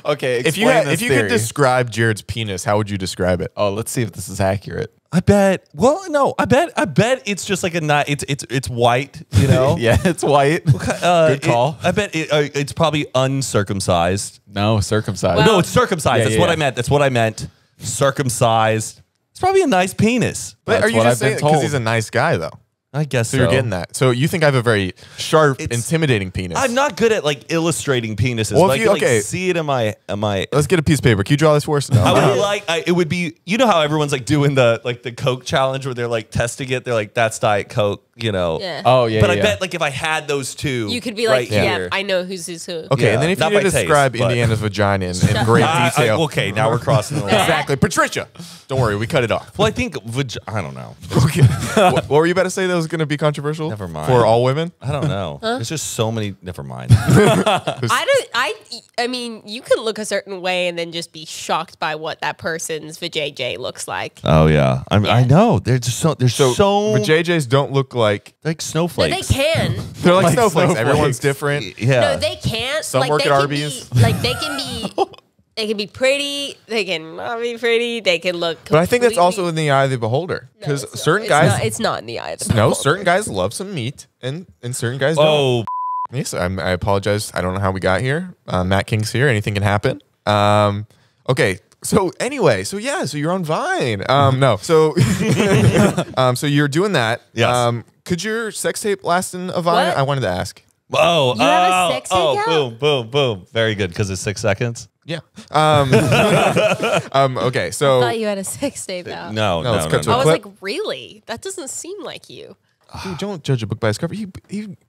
Okay, If you could describe Jared's penis, how would you describe it? oh, let's see if this is accurate. I bet. Well, no, I bet it's just like it's white, you know. Yeah, it's white. Good call. I bet it's probably uncircumcised. No, circumcised. Well- No, it's circumcised. Yeah, That's yeah, what yeah. I meant. That's what I meant. Circumcised. It's probably a nice penis. But That's are you what just I've been saying because told. he's a nice guy, though? I guess So you're getting that. So you think I have a very sharp, It's- intimidating penis? I'm not good at like illustrating penises, Well, but I if can you- okay. like see it in my. Let's get a piece of paper. Can you draw this for us? No. I would like. It would be. You know how everyone's like doing the Coke challenge where they're like testing it. They're like, that's Diet Coke. You know. Yeah. Oh, yeah, But I yeah. bet like if I had those two, You could be like, right yeah, here. I know who's who. Okay, Yeah, and then if you not need to my taste, describe but- Indiana's vagina in great detail. okay, now we're crossing the line. Exactly. Patricia. Don't worry, we cut it off. Well, I think I don't know. Okay. what were you about to say that was going to be controversial? Never mind. For all women? I don't know. There's just so many. Never mind. I mean, you could look a certain way and then just be shocked by what that person's vajayjay looks like. Oh yeah, I know. There's so But JJs don't look like like No, snowflakes. they can. they're like, Like snowflakes. snowflakes. Everyone's different. Yeah. No, they can't. Some like, work they at can Arby's. Be, like they can be. They can be pretty. They can not be pretty. They can look. But I think that's completely- also in the eye of the beholder. No, Because it's not. certain It's guys, not- it's not in the eye. Of the no, beholder. certain guys love some meat, and certain guys don't. Oh, Yes, I apologize. I don't know how we got here. Matt King's here. Anything can happen. Okay. So anyway, so you're on Vine. No, so so you're doing that. Yes. Could your sex tape last in a Vine? What? I wanted to ask. oh, You have a sex tape out? boom, boom, boom. Very good because it's 6 seconds. Yeah. Okay. So I thought you had a sex tape out. No, No, no, let's no, cut to no. a I was clip. like, really? That doesn't seem like you. dude, don't judge a book by its cover. He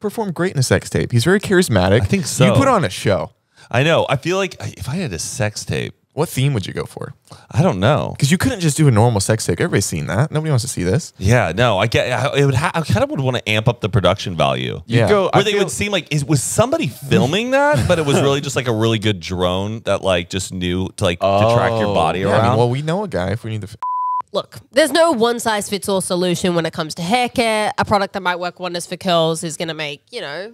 performed great in a sex tape. He's very charismatic. I think so. You put on a show. I know. I feel like if I had a sex tape, What theme would you go for? I don't know. Because you couldn't just do a normal sex tape. Everybody's seen that. Nobody wants to see this. Yeah, no. I get. It would. I kind of would want to amp up the production value. Yeah. Where they would seem like was somebody filming that, but it was really just like a really good drone that like just knew to like to track your body Yeah, around. I mean, well, we know a guy if we need the. Look, there's no one-size-fits-all solution when it comes to hair care. A product that might work wonders for curls is going to make,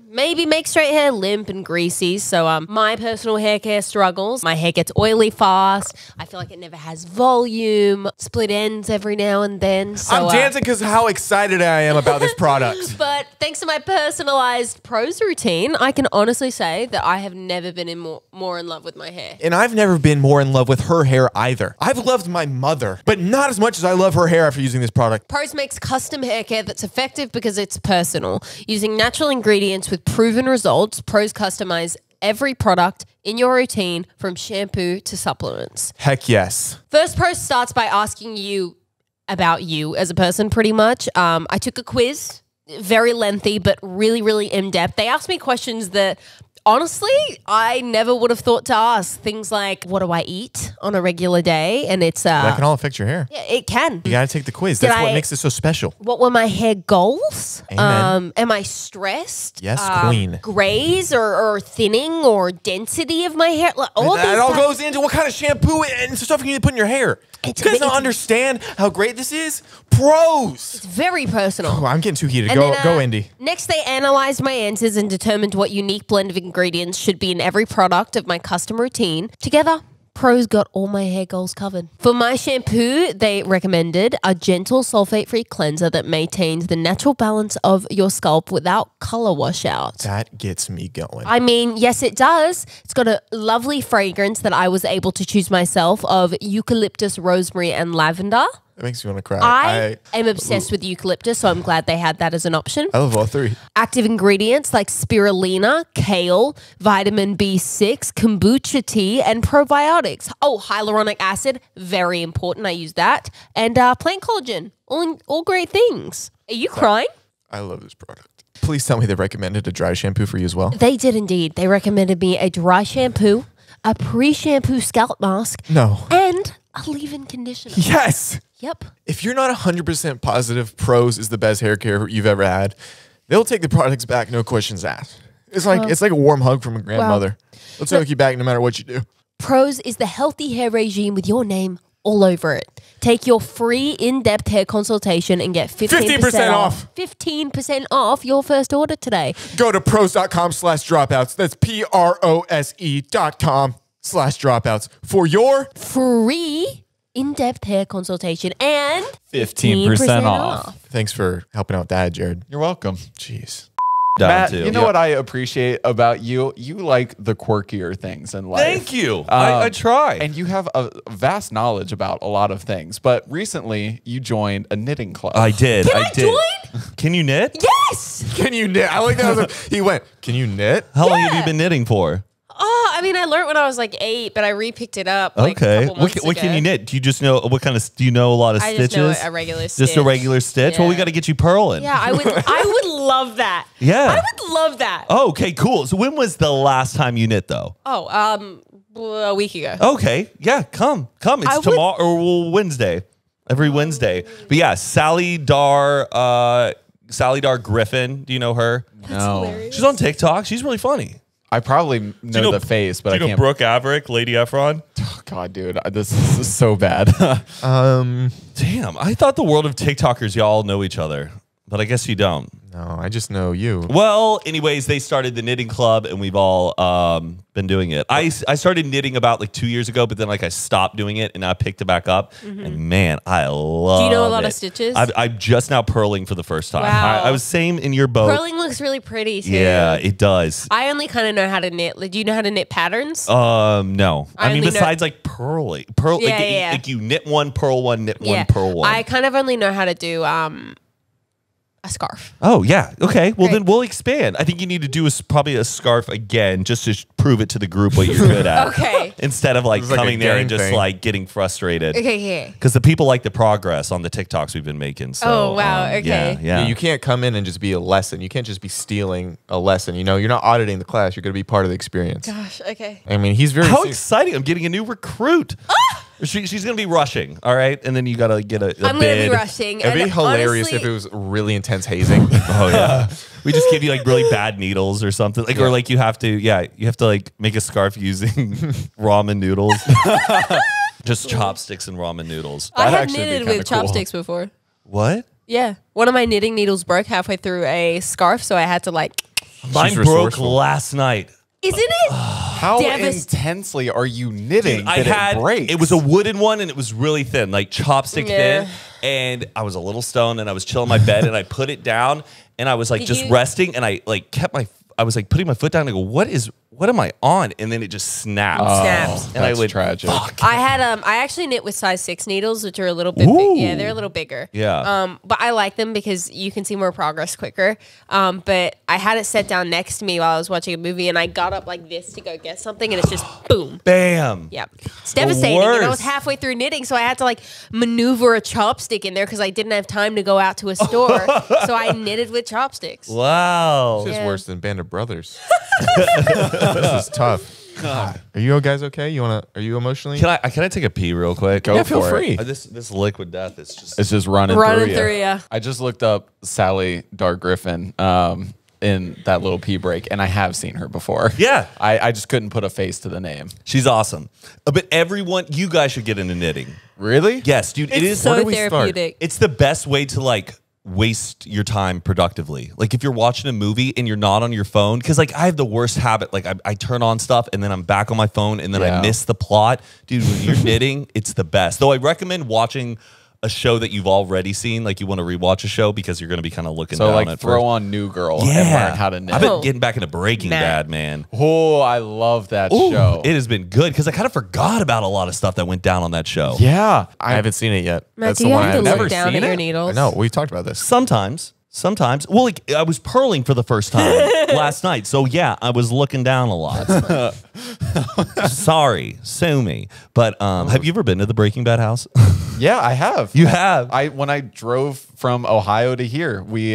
maybe make straight hair limp and greasy. So my personal hair care struggles. My hair gets oily fast. I feel like it never has volume. Split ends every now and then. So, I'm dancing because how excited I am about this product. But thanks to my personalized pros routine, I can honestly say that I have never been more in love with my hair. And I've never been more in love with her hair either. I've loved my mother, but not as much much as I love her hair after using this product. Prose makes custom hair care that's effective because it's personal. Using natural ingredients with proven results, Prose customize every product in your routine from shampoo to supplements. Heck yes. First, Prose starts by asking you about you as a person, pretty much. I took a quiz, very lengthy, but really, really in-depth. They asked me questions that honestly, I never would have thought to ask. Things like, what do I eat on a regular day? And it's That can all affect your hair. yeah, it can. You got to take the quiz. That's what makes it so special. What were my hair goals? Amen. Am I stressed? Yes, queen. Grays or thinning or density of my hair? Like, all That these all types- goes into what kind of shampoo and stuff you need to put in your hair. You guys don't understand how great this is? Pros. It's very personal. Oh, I'm getting too heated. And Go, then, go, Indy. Next, they analyzed my answers and determined what unique blend of ingredients should be in every product of my custom routine. Together, Prose got all my hair goals covered. For my shampoo, they recommended a gentle sulfate-free cleanser that maintains the natural balance of your scalp without color washout. That gets me going. I mean, yes, it does. It's got a lovely fragrance that I was able to choose myself of eucalyptus, rosemary, and lavender. It makes me want to cry. I am obsessed with eucalyptus, so I'm glad they had that as an option. I love all three. Active ingredients like spirulina, kale, vitamin B6, kombucha tea, and probiotics. Oh, hyaluronic acid, very important. I use that. And plant collagen, all great things. Are you crying? I love this product. Please tell me they recommended a dry shampoo for you as well. They did indeed. They recommended me a dry shampoo, a pre-shampoo scalp mask, No. and a leave-in conditioner. Yes. Yep. If you're not 100% positive Prose is the best hair care you've ever had, they'll take the products back, no questions asked. It's like a warm hug from a grandmother. They'll take you back no matter what you do. Prose is the healthy hair regime with your name all over it. Take your free in-depth hair consultation and get 15% off. 15% off your first order today. Go to prose.com/dropouts. That's prose.com/dropouts for your Free in-depth hair consultation and 15% off. Thanks for helping out Dad, Jared. You're welcome. Jeez. Matt, too. you know what I appreciate about you? You like the quirkier things in life. Thank you. I try. And you have a vast knowledge about a lot of things. But recently, you joined a knitting club. I did. Can I did. join? Can you knit? Yes! Can you knit? I like that. He went, can you knit? How long have Yeah. you been knitting for? Oh, I mean, I learned when I was like 8, but I re-picked it up like a Okay. couple months What can ago. you knit? Do you just know what kind of? Do you know a lot of I stitches? just know a regular stitch. Just a regular stitch. Well, we Yeah. got to get you purling. Yeah, I would love that. Yeah. I would love that. Oh, okay, cool. So when was the last time you knit though? Oh, a week ago. Okay. Yeah, come. It's I would- tomorrow or Wednesday. Every Wednesday. But yeah, Sally Dar Griffin. Do you know her? No. She's on TikTok. She's really funny. I probably know the face, but I can't. Brooke Averick, Lady Efron? Oh, God, dude, this is so bad. Damn, I thought the world of TikTokers, y'all know each other. But I guess you don't. No, I just know you. Well, anyways, they started the knitting club, and we've all been doing it. I started knitting about like 2 years ago, but then like I stopped doing it, and I picked it back up. And man, I love it. Do you know a lot of stitches? I'm just now purling for the first time. Wow. I was same in your boat. Purling looks really pretty too. Yeah, it does. I only kind of know how to knit. Like, do you know how to knit patterns? No. I I mean, only know- besides like purling, Yeah. like you knit one, purl one, knit one, purl one. I kind of only know how to do a scarf. Oh, yeah. Okay. Well, Great. then we'll expand. I think you need to do probably a scarf again just to prove it to the group what you're good at. Okay. Instead of like It's like a coming there and gang just thing. like getting frustrated. Okay. Because the people like the progress on the TikToks we've been making. So, Oh, wow, okay. Yeah. Yeah, you can't come in and just be a lesson. You can't just be stealing a lesson. You know, you're not auditing the class. You're going to be part of the experience. Gosh. Okay. I mean, he's very. How exciting. I'm getting a new recruit. Ah! She's going to be rushing. All right. And then you got to get a I'm bid. gonna be rushing. It'd be and hilarious honestly, if it was really intense hazing. Oh yeah, we just give you like really bad needles or something, like or like you have to like make a scarf using ramen noodles, just chopsticks and ramen noodles. I That'd have actually be knitted kinda with cool. chopsticks before. What? Yeah. One of my knitting needles broke halfway through a scarf, so I had to like. Mine broke resourceful. last night. Isn't it? How Devast- intensely are you knitting I that had it breaks? it was a wooden one and it was really thin, like chopstick Yeah. thin. And I was a little stoned and I was chilling in my bed and I put it down and I was like Did just you- resting and I like kept my I was like putting my foot down and I go, what am I on? And then it just snaps. Snaps. And I That's would tragic. Fuck. I actually knit with size 6 needles, which are a little bit big. Yeah, they're a little bigger. Yeah. But I like them because you can see more progress quicker. But I had it set down next to me while I was watching a movie, and I got up like this to go get something, and it's just boom. Bam. Yeah, it's devastating. And I was worst. halfway through knitting, so I had to like maneuver a chopstick in there because I didn't have time to go out to a store. So I knitted with chopsticks. Wow. This is Yeah. worse than Band of Brothers. This is tough. Are you guys okay? Are you emotionally? Can I take a pee real quick? Go Yeah, feel for free. it. This liquid death is just. It's just running Running through you. ya. I just looked up Sally Dar Griffin in that little pee break, and I have seen her before. Yeah. I just couldn't put a face to the name. She's awesome. But everyone, you guys should get into knitting. Really? Yes, dude. It is So do we start? therapeutic. It's the best way to like waste your time productively. Like if you're watching a movie and you're not on your phone, because like I have the worst habit. Like I turn on stuff and then I'm back on my phone and then I Yeah. miss the plot. Dude, when you're knitting, it's the best. Though I recommend watching a show that you've already seen. Like you want to rewatch a show because you're going to be kind of looking So down like at throw first. on New Girl Yeah. and learn how to knit. I've been Oh. getting back into Breaking Matt. Bad, man. Oh, I love that Ooh, show. It has been good because I kind of forgot about a lot of stuff that went down on that show. Yeah. I haven't seen it yet. Matt, That's do the you one I have to haven't never look down seen at your it? needles? I know. We've talked about this. Sometimes. Well, like I was purling for the first time last night. So yeah, I was looking down a lot. Sorry, sue me. But have you ever been to the Breaking Bad house? Yeah, I have. You have. When I drove from Ohio to here, we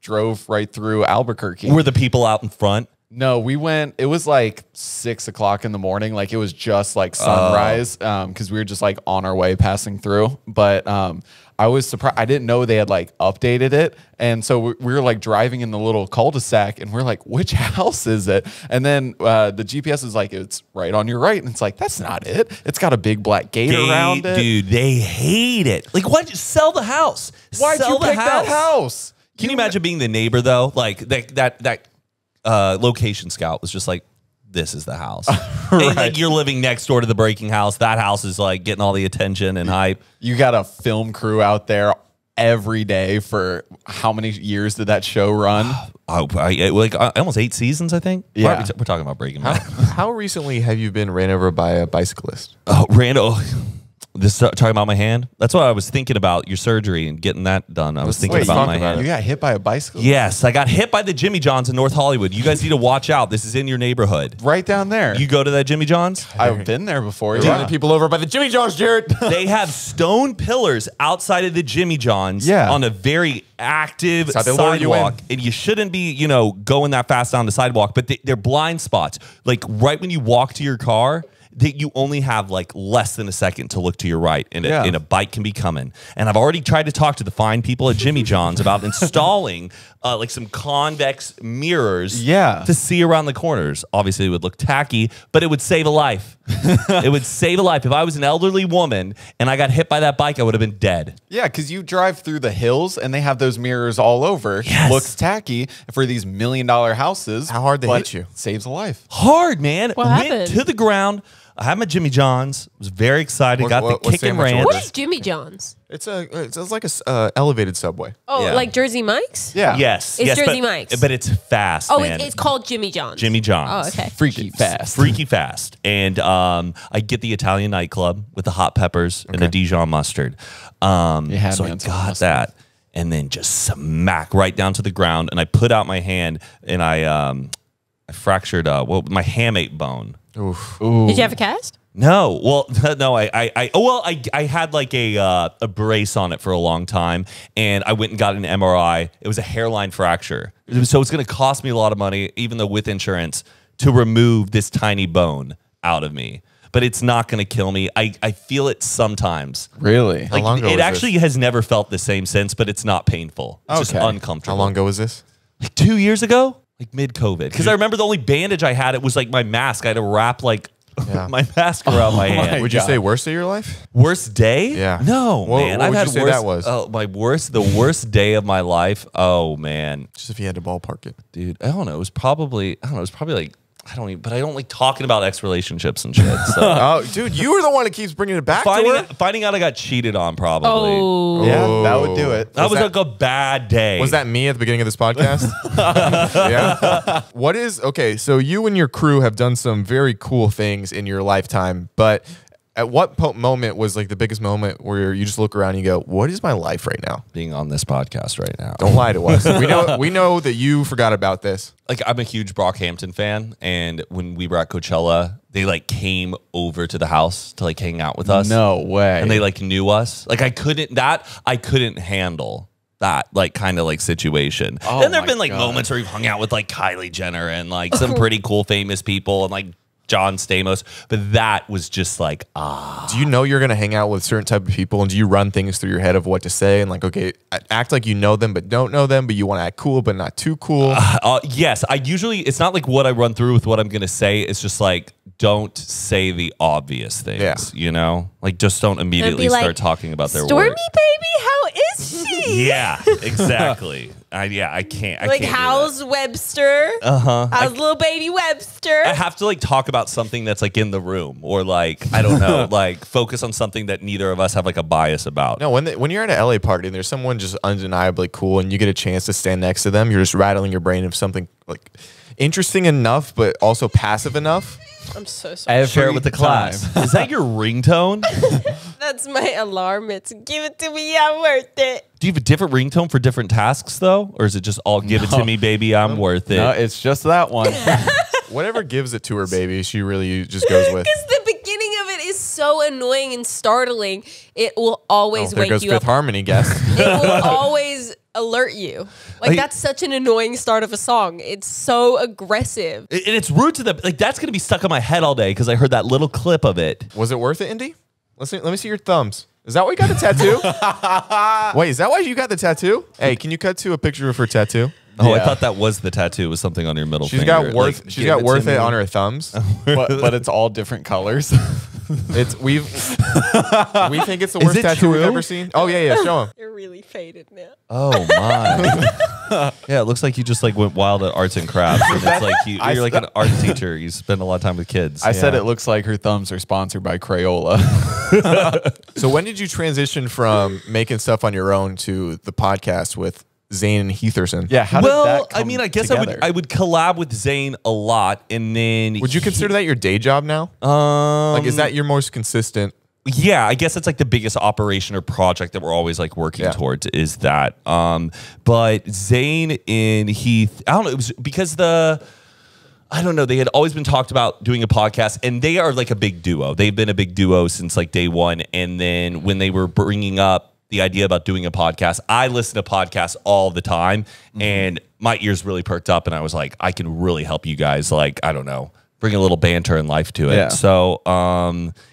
drove right through Albuquerque. Were the people out in front? No, we went. It was like 6 o'clock in the morning. Like it was just like sunrise, because we were just like on our way passing through. But I was surprised. I didn't know they had like updated it, and so we were like driving in the little cul-de-sac, and we're like, "Which house is it?" And then the GPS is like, "It's right on your right," and it's like, "That's not it. It's got a big black gate around it." Dude, they hate it. Like, why'd you sell the house? Why'd sell you pick that house? Can you imagine being the neighbor though? Like that location scout was just like, this is the house. And, like you're living next door to the Breaking house. That house is like getting all the attention and hype. You got a film crew out there every day for how many years did that show run? Almost 8 seasons, I think. Yeah. We're talking about Breaking Bad. How recently have you been ran over by a bicyclist? Oh, Randall. This talking about my hand. That's what I was thinking about, your surgery and getting that done. I was thinking Wait, about talk my about hand. You got hit by a bicycle? Yes, I got hit by the Jimmy John's in North Hollywood. You guys need to watch out. This is in your neighborhood. Right down there. You go to that Jimmy John's? I've been there before. You're running people over by the Jimmy John's, Jared. They have stone pillars outside of the Jimmy John's Yeah. on a very active how they lure you in. sidewalk. And you shouldn't be, going that fast down the sidewalk, but they're blind spots. Like right when you walk to your car, that you only have like less than a second to look to your right and, Yeah. and a bike can be coming. And I've already tried to talk to the fine people at Jimmy John's about installing like some convex mirrors Yeah. to see around the corners. Obviously it would look tacky, but it would save a life. It would save a life. If I was an elderly woman and I got hit by that bike, I would have been dead. Yeah, because you drive through the hills and they have those mirrors all over. Yes. Looks tacky for these $1 million houses. How hard they but hit you? Saves a life. Hard, man. What Went happened? to the ground. I had my Jimmy John's. Was very excited. Got what the kick and sandwich ranch. What is Jimmy John's? It's like a elevated subway. Oh, Yeah. like Jersey Mike's? Yeah. Yes. It's yes, Jersey but, Mike's. But it's fast, Oh, man. it's called Jimmy John's. Jimmy John's. Oh, okay. Freaky fast. Freaky fast. And I get the Italian nightclub with the hot peppers and the Dijon mustard. had So me I on some got mustard. that. And then just smack right down to the ground. And I put out my hand and I fractured my hamate bone. Oof. Did you have a cast? No, well, no, I had like a brace on it for a long time, and I went and got an MRI. It was a hairline fracture, so it's going to cost me a lot of money, even though with insurance, to remove this tiny bone out of me. But it's not going to kill me. I feel it sometimes. Really? How long ago It was actually this? has never felt the same since, but it's not painful. It's just Okay. uncomfortable. How long ago was this? Like 2 years ago, like mid-COVID. Because I remember the only bandage I had, it was like my mask. I had to wrap like Yeah. my mask around my hand. Would you God. say worst of your life? Worst day? Yeah. No, What- man. what I've would had you say worse. that was? The worst day of my life. Oh man, Just if you had to ballpark it. dude. I don't know. It was probably like I don't even, but I don't like talking about ex relationships and shit. So Oh, dude, you were the one that keeps bringing it back to her. finding out I got cheated on probably. Oh. Yeah, that would do it. That was like a bad day. Was that me at the beginning of this podcast? Yeah. What is okay? So you and your crew have done some very cool things in your lifetime, but at what moment was like the biggest moment where you just look around and you go, "What is my life right now?" being on this podcast right now? Don't lie to us. We know that you forgot about this. Like I'm a huge Brockhampton fan, and when we were at Coachella, they like came over to the house to like hang out with us. No way. And they like knew us. Like I couldn't handle that like kind of like situation. Oh and there've my been like God. moments where we've hung out with like Kylie Jenner and like some pretty cool famous people and like John Stamos, but that was just like Do you know you're gonna hang out with certain type of people, and do you run things through your head of what to say and like, okay, act like you know them but don't know them, but you want to act cool but not too cool? yes, I usually, it's not like what I run through with what I'm gonna say. It's just like, don't say the obvious things. Yeah. You know, like just don't immediately like, start talking about their Stormy work. baby, how is she? Yeah, exactly. I can't. Like, can't do how's Webster? How's little baby Webster? I have to like talk about something that's like in the room, or like I don't know, like focus on something that neither of us have like a bias about. No, when you're at an LA party and there's someone just undeniably cool and you get a chance to stand next to them, you're just rattling your brain of something like interesting enough but also passive enough. I'm so sorry. Every Share it with the class. Is that your ringtone? That's my alarm. It's give it to me, I'm worth it. Do you have a different ringtone for different tasks though, or is it just all give it to me, baby, I'm worth it? No, it's just that one. Whatever gives it to her, baby, she really just goes with. Because the beginning of it is so annoying and startling. It will always There wake goes you Fifth up. Harmony guest. It will always alert you. Like, that's such an annoying start of a song. It's so aggressive. And it's rude to them. Like that's gonna be stuck in my head all day because I heard that little clip of it. Was it worth it, Indy? Let me see your thumbs. Is that why you got the tattoo? Wait, is that why you got the tattoo? Hey, can you cut to a picture of her tattoo? Oh, I Yeah. thought that was the tattoo. It was something on your middle She's finger. got worth. Like, She's give got worth to it me. on her thumbs. but it's all different colors. It's we think it's the worst it tattoo we've true? ever seen. Oh yeah, show him. You're really faded now. Oh my! Yeah, it looks like you just like went wild at arts and crafts. And it's like you're like an art teacher. You spend a lot of time with kids. I said it looks like her thumbs are sponsored by Crayola. So when did you transition from making stuff on your own to the podcast with Zane and Heatherson? Yeah, how did that Well, come I mean, I guess together? I would collab with Zane a lot, and then Would you consider that your day job now? Like, is that your most consistent? Yeah, I guess it's like the biggest operation or project that we're always like working Yeah. towards is that. But Zane and Heath, I don't know, it was because I don't know, they had always been talked about doing a podcast, and they are like a big duo. They've been a big duo since like day one. And then when they were bringing up the idea about doing a podcast, I listen to podcasts all the time, and my ears really perked up, and I was like, I can really help you guys, like, I don't know, bring a little banter and life to it. Yeah. So,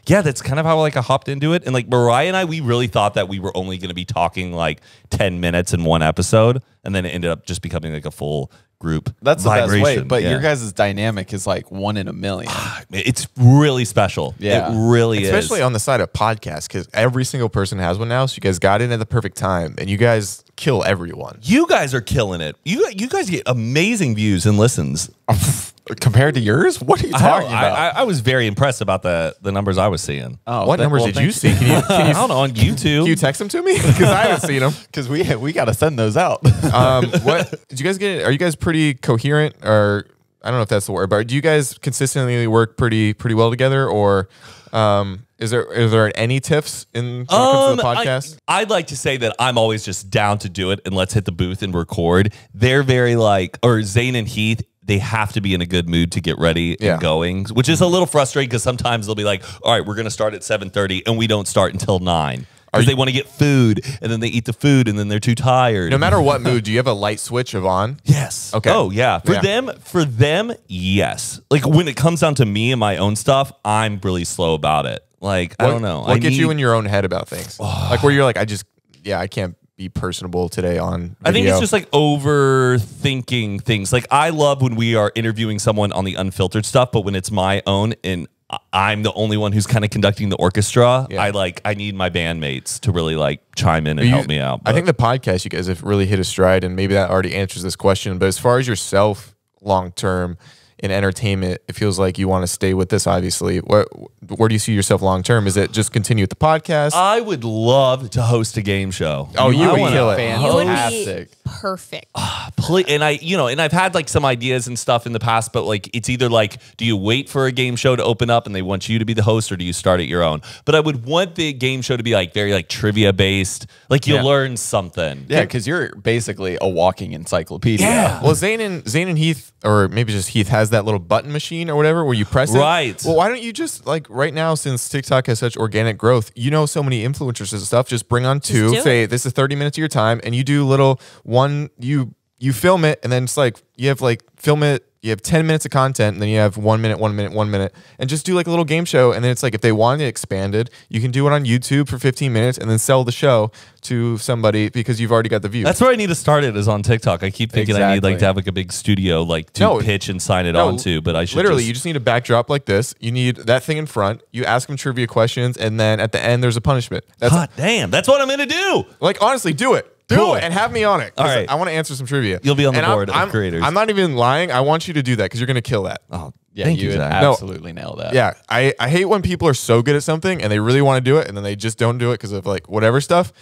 yeah, that's kind of how like I hopped into it. And like Mariah and I, we really thought that we were only going to be talking like 10 minutes in one episode, and then it ended up just becoming like a full group. That's the best way. vibration. But Yeah. your guys' dynamic is like 1 in a million. It's really special. Yeah. It really Especially is. on the side of podcasts, because every single person has one now. So you guys got in at the perfect time, and you guys kill everyone. You guys are killing it. You guys get amazing views and listens. Compared to yours? What are you talking about? I was very impressed about the numbers I was seeing. Oh, What numbers did you see? Can I don't know, on YouTube. you text them to me? Because I haven't seen them. Because we got to send those out. What did you guys get? Are you guys pretty coherent, or I don't know if that's the word, but do you guys consistently work pretty well together, or is there any tiffs in when it comes to the podcast? I'd like to say that I'm always just down to do it and let's hit the booth and record. They're very like, or Zane and Heath, they have to be in a good mood to get ready Yeah. and going, which is a little frustrating because sometimes they'll be like, all right, we're going to start at 7:30 and we don't start until 9. Because they want to get food, and then they eat the food, and then they're too tired. No matter what mood, do you have a light switch of on? Yes. Okay. Oh yeah. Yeah. For them, yes. Like when it comes down to me and my own stuff, I'm really slow about it. Like I don't know. What gets you in your own head about things? Like where you're like, I can't be personable today on video. I think it's just like overthinking things. Like I love when we are interviewing someone on the Unfiltered stuff, but when it's my own and I'm the only one who's kind of conducting the orchestra, Yeah. I need my bandmates to really like chime in and help me out. I think the podcast, you guys have really hit a stride, and maybe that already answers this question. But as far as yourself long term, in entertainment, it feels like you want to stay with this. Obviously, where do you see yourself long term? Is it just continue with the podcast? I would love to host a game show. Oh, you would kill it. You would be Fantastic. perfect. And I've had like some ideas and stuff in the past, but like it's either like, do you wait for a game show to open up and they want you to be the host, or do you start at your own? But I would want the game show to be like very like trivia based, like you learn something. Yeah, because you're basically a walking encyclopedia. Yeah. Well, Zane and Heath, or maybe just Heath, has that little button machine or whatever where you press it. Right. Well, why don't you just, like, right now, since TikTok has such organic growth, you know so many influencers and stuff, just bring on two, do say this is 30 minutes of your time, and you do little one, you film it, and then it's like, you have like, film it, you have 10 minutes of content, and then you have 1 minute, 1 minute, 1 minute, and just do like a little game show. And then it's like, if they want it expanded, you can do it on YouTube for 15 minutes and then sell the show to somebody because you've already got the views. That's where I need to start it, is on TikTok. I keep thinking I need like Exactly. to have like a big studio like to pitch and sign it on to, but I should literally, you just need a backdrop like this. You need that thing in front. You ask them trivia questions, and then at the end, there's a punishment. That's God damn, that's what I'm gonna do. like, honestly, do it. Do Cool. it and have me on it. 'Cause All right. I want to answer some trivia. You'll be on the And board of creators. I'm not even lying. I want you to do that because you're going to kill that. Oh, Yeah, thank you would Zach. No. absolutely nail that. Yeah. I hate when people are so good at something and they really want to do it and then they just don't do it because of like whatever stuff.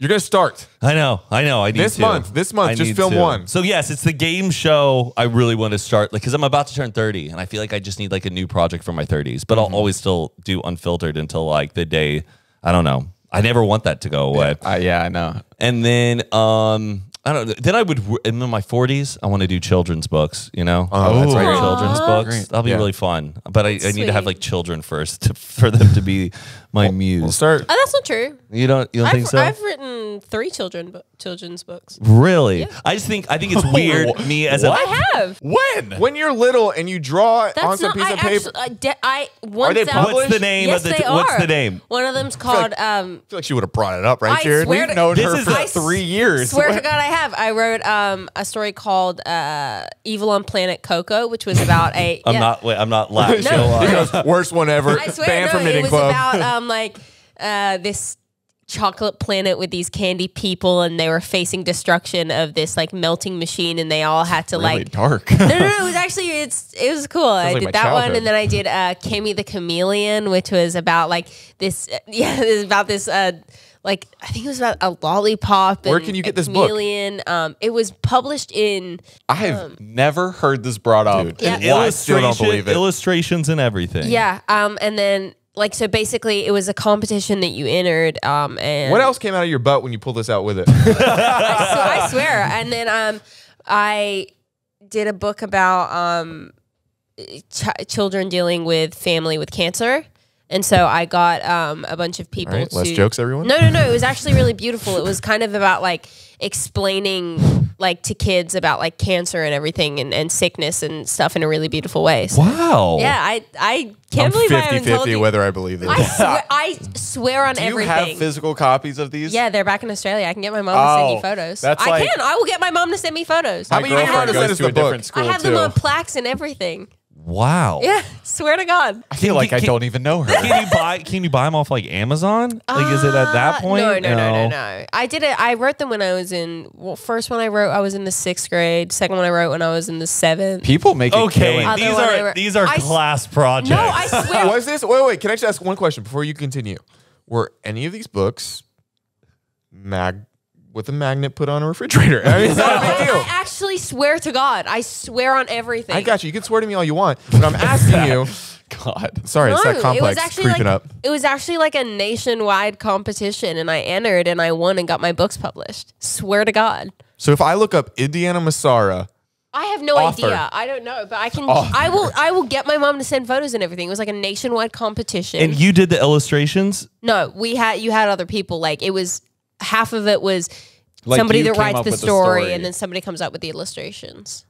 You're going to start. I know. I need This to. month, I just need film to. one. So yes, it's the game show. I really want to start, like, because I'm about to turn 30, and I feel like I just need like a new project for my 30s. But I'll always still do Unfiltered until like the day. I don't know. I never want that to go away. Yeah, I know. And then I don't know. Then I would, in my 40s, I want to do children's books, you know? Oh, that's Write right. children's books. Great. That'll be Yeah. really fun. But I need to have Sweet. like children first for them to be my muse. We'll start. Oh, that's not true. You don't think so? I've written 3 children's books. Really? I think it's weird. Me as a I have. When you're little and you draw on That's some not. piece I of paper. once they out- published? What's the name Yes, of the they are. What's the name? One of them's called. I feel like she would have brought it up, right, I Jared? swear We've known This her is- for I 3 years. Swear to God, I have. I wrote a story called "Evil on Planet Coco," which was about a. I'm not laughing. No. He goes, worst one ever. I swear, Banned no, from it Knitting was Club. about this chocolate planet with these candy people, and they were facing destruction of this like melting machine, and they all had to Really like. dark. No, it was actually it was cool. I like did my that one, childhood. and then I did Cammy the Chameleon, which was about like this. Yeah, it was about this. Like I think it was about a lollipop. Where and can you get a this book? chameleon. It was published in. I have never heard this brought up. Dude. Yeah. Why? I still don't believe it. Illustrations and everything. Yeah, and then like so basically it was a competition that you entered. And What else came out of your butt when you pulled this out with it? I swear. And then I did a book about children dealing with family with cancer. And so I got a bunch of people All right, to less jokes, everyone. No. It was actually really beautiful. It was kind of about like explaining like to kids about like cancer and everything and sickness and stuff in a really beautiful way. So, Wow. yeah, I can't I'm believe I haven't told 50-50 you. whether I believe this. I swear on Do you everything. have physical copies of these? Yeah, they're back in Australia. I can get my mom to send you Oh, photos. that's I like- can. I will get my mom to send me photos. How My about you get her girlfriend to send goes us to the a different book? school I have too. them on plaques and everything. Wow. Yeah, swear to God. I feel like I don't even know her. Can you buy them off like Amazon? Like, is it at that point? No. I did it. I wrote them when I was in. Well, first one I wrote, I was in the 6th grade. Second one I wrote when I was in the 7th. People make it Okay, killing. Other one I wrote- these are I s- class projects. No, I swear. Was this? Wait. Can I just ask one question before you continue? Were any of these books with a magnet put on a refrigerator? I mean, it's not a big deal. I actually swear to God. I swear on everything. I got you. You can swear to me all you want, but I'm asking you. God. Sorry, it's that it complex was actually creeping like up. it was actually like a nationwide competition, and I entered and I won and got my books published. Swear to God. So if I look up Indiana Masara, I have no Author. idea. I don't know, but I can. I will get my mom to send photos and everything. It was like a nationwide competition. And you did the illustrations? No, you had other people. Like it was half of it was Like somebody you that came writes up the with the story, story. and then somebody comes up with the illustrations.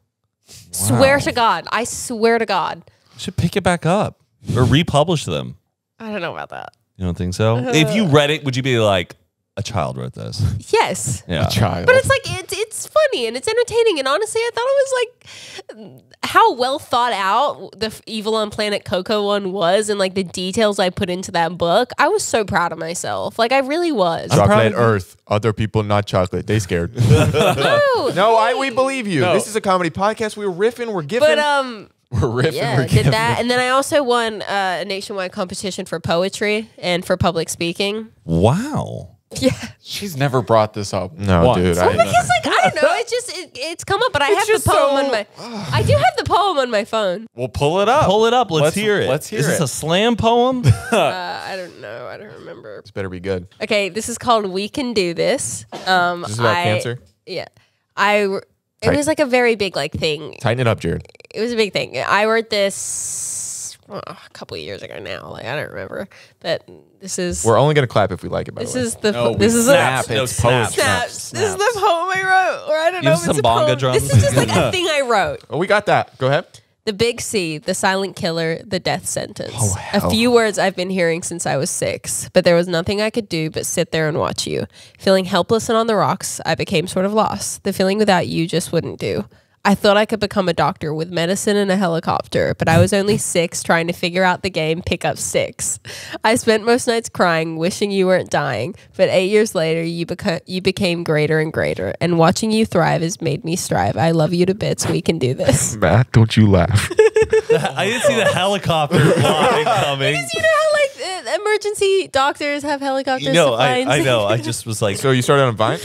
Swear to God, I swear to God. Should pick it back up or republish them. I don't know about that. You don't think so? If you read it, would you be like, a child wrote this? Yes. Yeah. Child. But it's like it's funny and it's entertaining, and honestly, I thought it was like how well thought out the Evil on Planet Coco one was, and like the details I put into that book. I was so proud of myself. Like I really was. proud chocolate of you. Earth, other people not chocolate. They scared. No, No, we believe you. No. This is a comedy podcast. We're riffing. We're giving. but We're riffing. Yeah, did that. And then I also won a nationwide competition for poetry and for public speaking. Wow. Yeah. She's never brought this up. No, once. dude. Well, because like I don't know, it's come up, but I have the poem on my. I do have the poem on my phone. We'll pull it up. Pull it up. Let's hear it. Let's hear Is it. this a slam poem? I don't know. I don't remember. This better be good. Okay, this is called "We Can Do This." Is this about cancer? Yeah, It was like a very big like thing. Tighten it up, Jared. It was a big thing. I wrote this a couple of years ago now. Like I don't remember, but this is. We're only gonna clap if we like it. By This the way. is the. No, this is snap. a. It's snaps. Snaps. This is the poem I wrote, or I don't know have if some it's a bonga poem. drums? This is just like a thing I wrote. Oh, we got that. Go ahead. The big C, the silent killer, the death sentence. Oh, A hell. few words I've been hearing since I was 6, but there was nothing I could do but sit there and watch you. Feeling helpless and on the rocks, I became sort of lost. The feeling without you just wouldn't do. I thought I could become a doctor with medicine and a helicopter, but I was only 6 trying to figure out the game Pick Up 6. I spent most nights crying, wishing you weren't dying, but 8 years later, you became greater and greater, and watching you thrive has made me strive. I love you to bits. We can do this. Matt, don't you laugh. I didn't see the helicopter line coming. Because you know how like emergency doctors have helicopters. You know, to find I know. I just was like, So you started on Vine?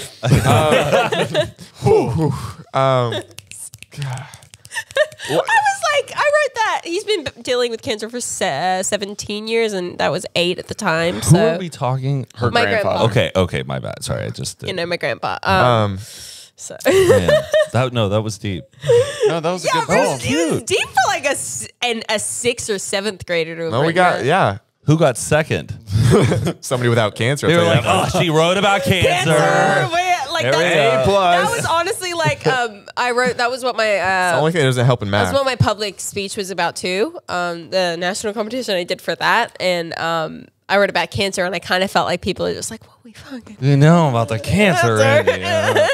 I was like, I wrote that. He's been dealing with cancer for 17 years, and that was 8 at the time. who So are we talking? Her My grandfather. grandpa. Okay, my bad. Sorry, I just. you know, my grandpa. So Man, that was deep. No, that was a yeah, good but poem. it was deep for like a 6th or 7th grader to have No, we written got that. yeah. Who got second? Somebody without cancer. They I'll were tell you like, that. oh, she wrote about cancer. Like There we that's, go. that was honestly like I wrote. That was what my The only thing that doesn't help in math. that's what my public speech was about too. The national competition I did for that, and I wrote about cancer, and I kind of felt like people are just like, "What we fucking You know about the cancer, Randy. Yeah.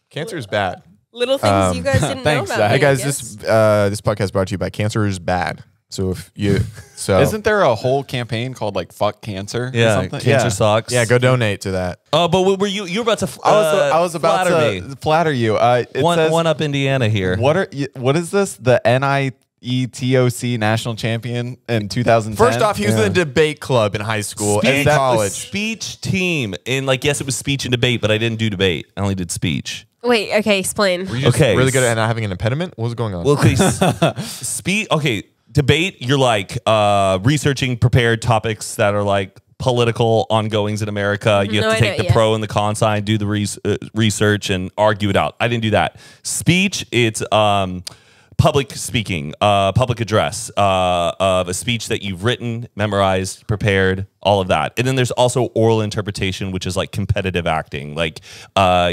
Cancer is bad. little things you guys didn't know thanks, about." Zach. me, Hey guys, I guess. this podcast brought to you by Cancer is Bad. So if you Isn't there a whole campaign called like "Fuck Cancer"? or Yeah, something? cancer sucks. yeah, go donate to that. Oh, but were you were about to? I was about flatter to me. flatter you. It says, One up Indiana here. What is this? The NIETOC national champion in 2010. First off, he was in the debate club in high school and Speech- college. Speech team, and like yes, it was speech and debate, but I didn't do debate. I only did speech. Wait, okay, explain. Were you just Okay. really good at not having an impediment? What was going on? Well, okay, okay, debate. You're like researching prepared topics that are like political ongoings in America. You No, have to I take know, the yeah. pro and the con side, do the research, and argue it out. I didn't do that. Speech. It's public speaking, public address of a speech that you've written, memorized, prepared, all of that. And then there's also oral interpretation, which is like competitive acting. Like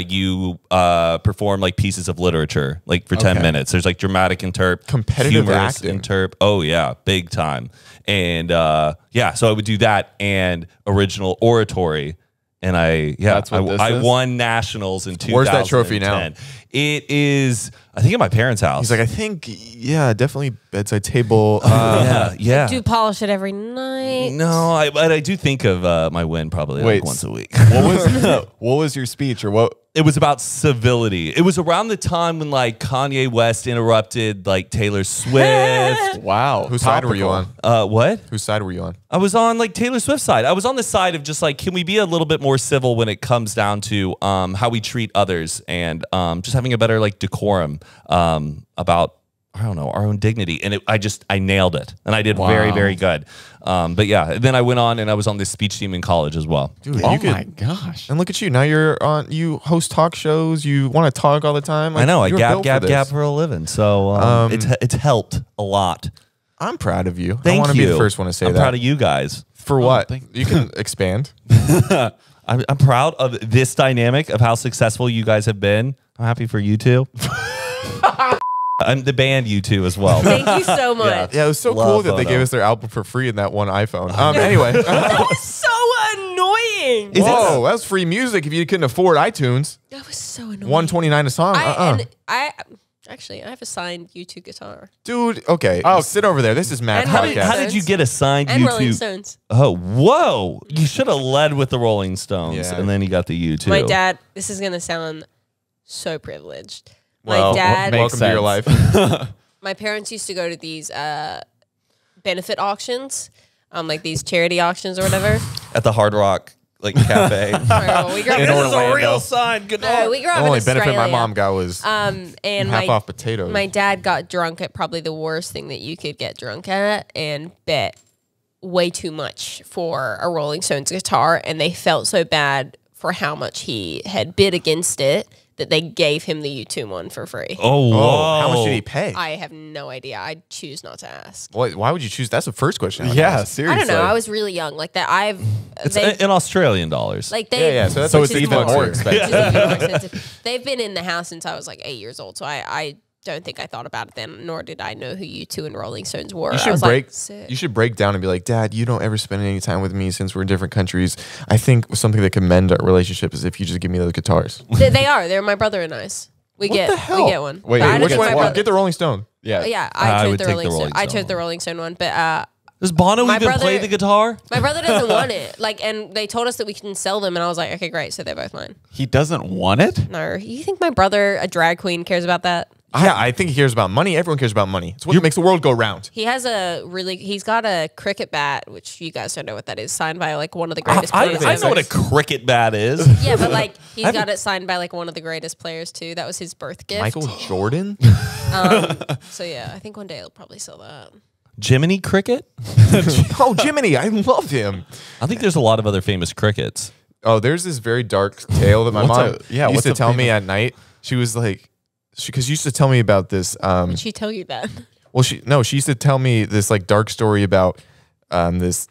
you perform like pieces of literature, like for 10 minutes. There's like dramatic interp, Competitive humorous acting. interp. Oh yeah, big time. And yeah, so I would do that and original oratory. And That's what this I is? won nationals in 2010. Where's that trophy now? It is, I think, at my parents' house. He's like, I think, yeah, definitely bedside table. yeah. Do polish it every night. No, but I do think of my win probably Wait, like once a week. what was your speech or what? It was about civility. It was around the time when like Kanye West interrupted like Taylor Swift. Wow. Whose side were you on? What? Whose side were you on? I was on like Taylor Swift's side. I was on the side of just like, can we be a little bit more civil when it comes down to how we treat others and just having a better like decorum about, I don't know, our own dignity. And I nailed it. And I did very, Wow. very good. But yeah, then I went on and I was on this speech team in college as well. Dude, Oh you could, my gosh. and look at you. Now you host talk shows. You want to talk all the time. Like, I know, I you were gab, built for gab this. for a living. So it's helped a lot. I'm proud of you. I Thank want to you. be the first one to say I'm that. proud of you guys. For what? thank You can expand. I'm proud of this dynamic of how successful you guys have been. I'm happy for you two. I'm the band you two as well. Thank you so much. Yeah, it was so Love cool that they photo. gave us their album for free in that one iPhone. Anyway. That was so annoying. Whoa, that was free music if you couldn't afford iTunes. That was so annoying. $129 a song. I actually I have a signed U2 guitar Dude, okay. Oh, sit over there. This is Matt And How Rolling did, Podcast. how did you get assigned and you Rolling two? Stones. Oh, whoa! You should have led with the Rolling Stones, Yeah. and then you got the U2. My dad. This is gonna sound so privileged. Well, My dad. Makes welcome to your sense. life. my parents used to go to these benefit auctions, like these charity auctions or whatever. At the Hard Rock cafe. We grew up This is a Orlando. real sign. Good No, we grew up The in only Australia. benefit my mom got was and half off potatoes. My dad got drunk at probably the worst thing that you could get drunk at and bet way too much for a Rolling Stones guitar, and they felt so bad for how much he had bid against it that they gave him the U2 one for free. Oh, whoa. How much did he pay? I have no idea. I choose not to ask. Why would you choose? That's the first question. Yeah, seriously. I don't know. I was really young. Like that. It's in Australian dollars. Like they. Yeah, so that's So like it's 6 even bucks more here. expensive. It's even more expensive. They've been in the house since I was like 8 years old, so I don't think I thought about it then, nor did I know who U2 and Rolling Stones were. You I should was break. like, sick. You should break down and be like, Dad, you don't ever spend any time with me since we're in different countries. I think something that can mend our relationship is if you just give me those guitars. They are. They're my brother and I's. We What get the hell? we get one. Wait, But I which didn't one? get my Well, brother. Get the Rolling Stone. Yeah. Yeah, I I would chose the take Rolling the Stone. Rolling I chose Stone. the Rolling Stone one, but Does Bono my even brother- play the guitar? my brother doesn't want it. Like, and they told us that we can sell them, and I was like, okay, great. So they're both mine. He doesn't want it? No, you think my brother, a drag queen, cares about that? Yeah, I think he cares about money. Everyone cares about money. It's what makes the world go round. He has he's got a cricket bat, which you guys don't know what that is, signed by like one of the greatest I players know what ever. a cricket bat is. Yeah, but like he's got it signed by like one of the greatest players too. That was his birth gift. Michael Jordan? So yeah, I think one day he'll probably sell that. Jiminy Cricket? Oh, Jiminy. I love him. I think there's a lot of other famous crickets. Oh, there's this very dark tale that my What's mom what's used to a tell me famous- at night. She was like, because she used to tell me about this. Did she tell you that? Well, she used to tell me this like dark story about this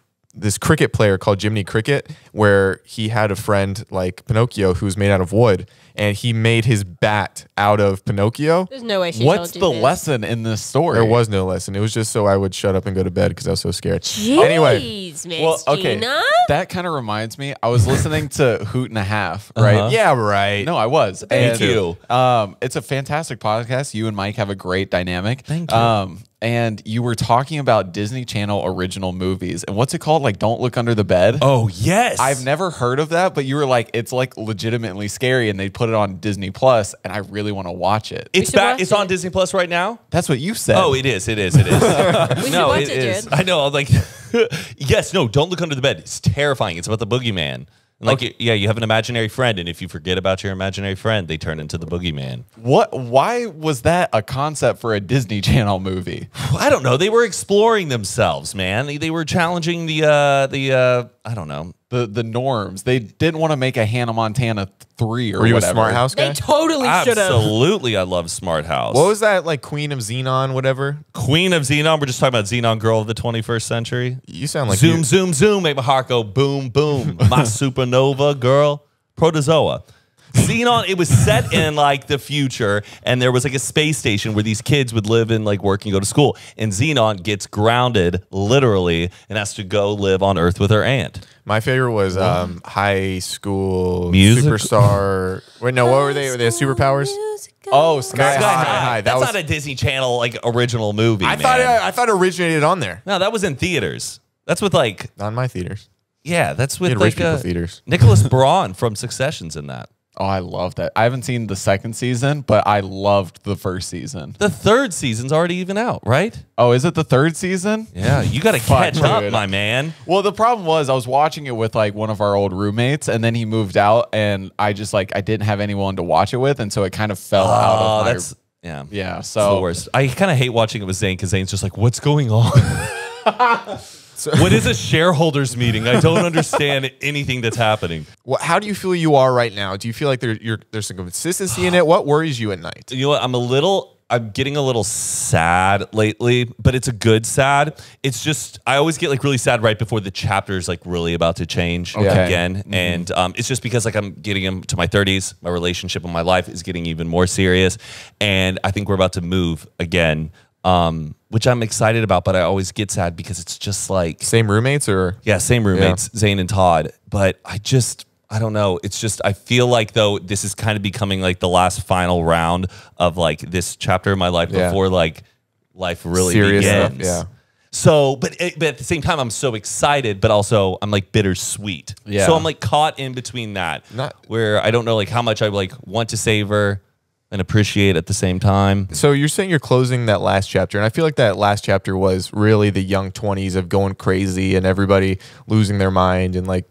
cricket player called Jiminy Cricket, where he had a friend like Pinocchio who was made out of wood, and he made his bat out of Pinocchio. There's no way she What's told you the this. lesson in this story? There was no lesson. It was just so I would shut up and go to bed because I was so scared. Jeez, Anyway, Miss Well, okay. Gina. That kind of reminds me. I was listening to Hoot and a Half, right? yeah, right. No, I was. Thank you. It's a fantastic podcast. You and Mike have a great dynamic. Thank you. And you were talking about Disney Channel original movies. And what's it called? Like Don't Look Under the Bed? Oh, yes. I've never heard of that, but you were like, it's like legitimately scary, and they put it on Disney Plus, and I really want to watch it. It's should back. watch It's on it. Disney Plus right now. That's what you said. Oh, it is. It is. It is. We should no, watch it it, is. Jared. I know. I'm like, yes, no, don't look under the bed. It's terrifying. It's about the boogeyman. And like, yeah, you have an imaginary friend, and if you forget about your imaginary friend, they turn into the boogeyman. What? Why was that a concept for a Disney Channel movie? I don't know. They were exploring themselves, man. They were challenging the I don't know. The norms. They didn't want to make a Hannah Montana 3 or Were you whatever. a Smart House guy? They totally should have. Absolutely, I love Smart House. What was that like Queen of Xenon, whatever? Queen of Xenon? We're just talking about Xenon Girl of the 21st century. You sound like Zoom, you- zoom, zoom. Make my heart go boom, boom. My supernova girl. Protozoa. Xenon, it was set in like the future, and there was like a space station where these kids would live and like work and go to school. And Xenon gets grounded literally and has to go live on Earth with her aunt. My favorite was High School Music? Superstar. Wait, no, what were they? Were they superpowers? Oh, Sky Sky High. High. That That's was- not a Disney Channel like original movie. I man. thought it originated on there. No, that was in theaters. That's with like Not in my theaters. yeah, that's with had like rich people theaters. Nicholas Braun from Succession's in that. Oh, I love that. I haven't seen the second season, but I loved the first season. The third season's already even out, right? Oh, is it the third season? Yeah, you got to Fuck, catch up, dude. my man. Well, the problem was I was watching it with like one of our old roommates, and then he moved out, and I just like I didn't have anyone to watch it with, and so it kind of fell out Oh, of my. that's yeah. Yeah, It's so the worst. I kind of hate watching it with Zane because Zane's just like, "What's going on? What is a shareholders meeting? I don't understand anything that's happening." How do you feel you are right now? Do you feel like there's some consistency in it? What worries you at night? You know what? I'm getting a little sad lately, but it's a good sad. It's just I always get like really sad right before the chapter is like really about to change Okay. again, and it's just because like I'm getting into my 30s, my relationship in my life is getting even more serious, and I think we're about to move again, which I'm excited about. But I always get sad because it's just like Same roommates or? yeah, same roommates, Zane and Todd. But I don't know. It's just, I feel like though, this is kind of becoming like the last final round of like this chapter of my life Yeah. before like life really Serious stuff, begins. yeah. So, but at the same time, I'm so excited, but also I'm like bittersweet. Yeah. So I'm like caught in between that, Not- where I don't know like how much I like want to savor and appreciate at the same time. So you're saying you're closing that last chapter, and I feel like that last chapter was really the young 20s of going crazy and everybody losing their mind and like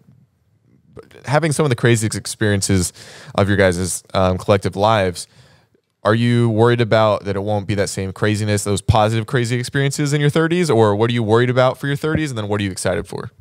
having some of the craziest experiences of your guys' collective lives. Are you worried about that it won't be that same craziness, those positive crazy experiences in your 30s, or what are you worried about for your 30s, and then what are you excited for?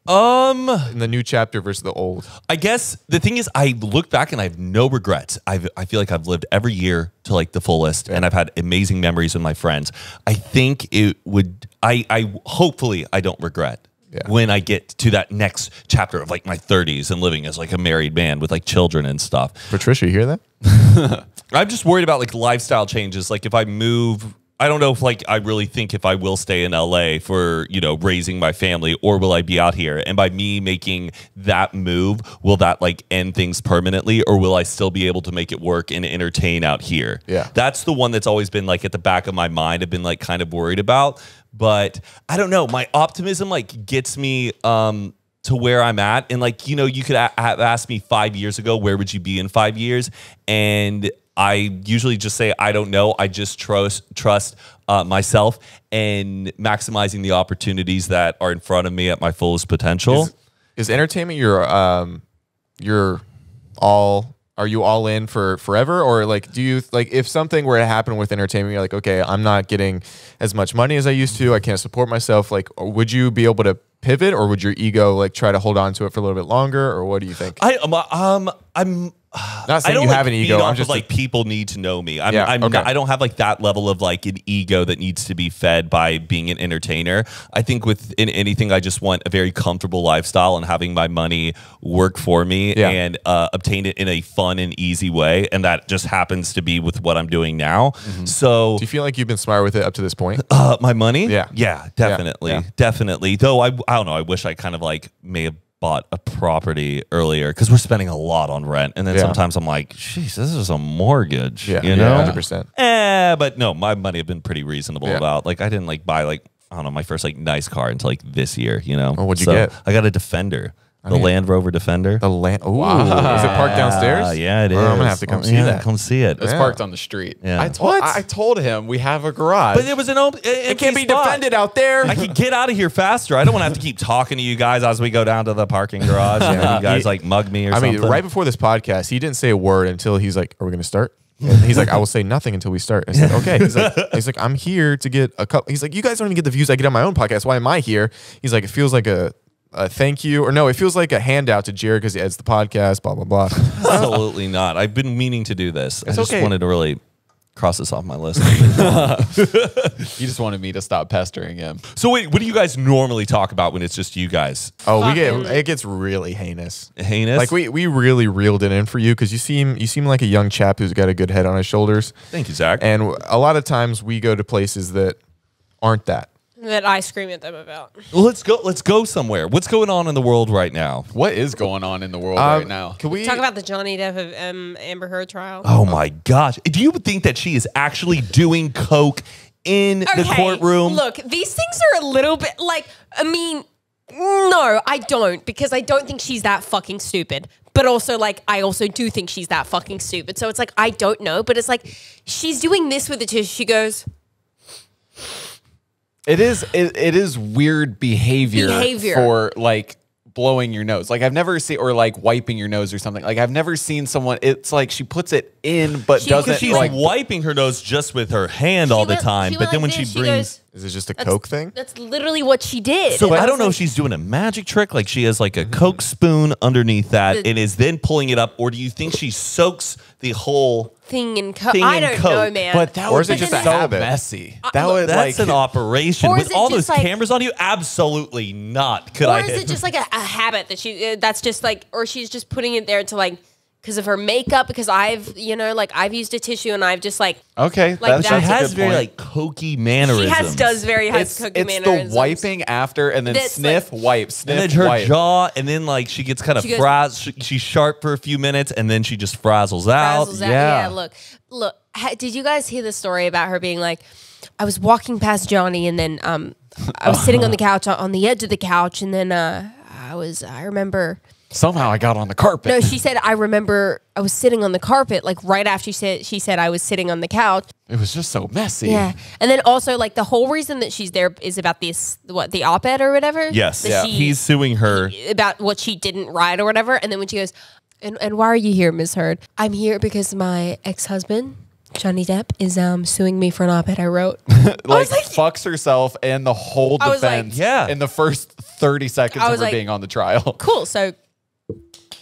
In the new chapter versus the old. I guess the thing is, I look back and I have no regrets. I feel like I've lived every year to like the fullest, and I've had amazing memories with my friends. I think it would. I hopefully I don't regret when I get to that next chapter of like my 30s and living as like a married man with like children and stuff. Patricia, you hear that? I'm just worried about like lifestyle changes. Like if I move, I don't know if like I really think if I will stay in LA for, you know, raising my family, or will I be out here? And by me making that move, will that like end things permanently, or will I still be able to make it work and entertain out here? Yeah. That's the one that's always been like at the back of my mind. I've been like kind of worried about, but I don't know. My optimism like gets me to where I'm at. And like, you know, you could have asked me 5 years ago, where would you be in 5 years? And I usually just say, I don't know. I just trust myself and maximizing the opportunities that are in front of me at my fullest potential. Is entertainment are you all in for forever? Or like, do you like, if something were to happen with entertainment, you're like, okay, I'm not getting as much money as I used to, I can't support myself. Like, would you be able to pivot, or would your ego like try to hold on to it for a little bit longer? Or what do you think? I'm not saying you have an ego. I'm just like people need to know me. I don't have like that level of like an ego that needs to be fed by being an entertainer. I think in anything, I just want a very comfortable lifestyle and having my money work for me and obtain it in a fun and easy way. And that just happens to be with what I'm doing now. So do you feel like you've been smart with it up to this point? My money? Yeah, definitely. Definitely. Though I don't know. I wish I kind of like may have bought a property earlier, because we're spending a lot on rent, and then sometimes I'm like, jeez, this is a mortgage, you know? 100%. But no, my money have been pretty reasonable about, like, I didn't like buy like, I don't know, my first like nice car until like this year, you know? Oh, what'd you get? I got a Defender. The Land Rover Defender. The Land. Ooh, is it parked downstairs? Yeah, it is. I'm gonna have to come see that. Come see it. It's parked on the street. Yeah. I told him we have a garage. But it was an open. It can't be defended out there. I can get out of here faster. I don't want to have to keep talking to you guys as we go down to the parking garage. And you guys like mug me or something. I mean, right before this podcast, he didn't say a word until he's like, "Are we gonna start?" And he's like, "I will say nothing until we start." I said, "Okay." He's like, "I'm here to get a cup." He's like, "You guys don't even get the views I get on my own podcast. Why am I here?" He's like, "It feels like a thank you," or no, it feels like a handout to Jared because he edits the podcast, blah, blah, blah. Absolutely not. I've been meaning to do this. I just wanted to really cross this off my list. You just wanted me to stop pestering him. So wait, what do you guys normally talk about when it's just you guys? Oh, it gets really heinous. Heinous? Like we really reeled it in for you because you seem like a young chap who's got a good head on his shoulders. Thank you, Zach. And a lot of times we go to places that aren't that. That I scream at them about. Well, let's go somewhere. What's going on in the world right now? What is going on in the world right now? Can we Talk about the Johnny Depp of Amber Heard trial? Oh my gosh. Do you think that she is actually doing coke in the courtroom? Look, these things are a little bit like, I mean, no, I don't, because I don't think she's that fucking stupid. But also, like, I also do think she's that fucking stupid. So it's like, I don't know, but it's like, she's doing this with the tissue. She goes... It is weird behavior for like blowing your nose. Like I've never seen, or like wiping your nose or something. Like I've never seen someone. It's like she puts it in, but doesn't. She's like wiping her nose just with her hand all the time. But then when she brings, is it just a Coke thing? That's literally what she did. So I don't know if she's doing a magic trick, like she has like a Coke spoon underneath that and is then pulling it up, or do you think she soaks the whole thing in Coke? I don't know, man. But that was just a so habit? messy. That's an operation Or is with it all just those like- cameras on you. Absolutely not. Or is it just like a habit that she? That's just like, or she's just putting it there to like, because of her makeup. Because I've used a tissue and I've just like. Okay, Like that's that. She a has good very point. like cokey mannerisms. She does very high It's cookie mannerisms. the wiping after and then That's sniff, wipe, And sniff, then her wipe. jaw, and then like she gets kind of She goes- she's sharp for a few minutes, and then she just frazzles out. Frazzles out. Yeah. Yeah, look. Did you guys hear the story about her being like, I was walking past Johnny, and then I was sitting on the couch, on the edge of the couch, and then I remember Somehow I got on the carpet. No, she said, I remember I was sitting on the carpet, like right after she said I was sitting on the couch. It was just so messy. Yeah. And then also, like, the whole reason that she's there is about this, the op-ed or whatever? Yes. That He's suing her. about what she didn't write or whatever. And then when she goes, and why are you here, Ms. Heard? I'm here because my ex-husband, Johnny Depp, is suing me for an op-ed I wrote. like, fucks herself and the whole I was like, defense yeah. in the first 30 seconds I of was her like, being on the trial. Cool. So,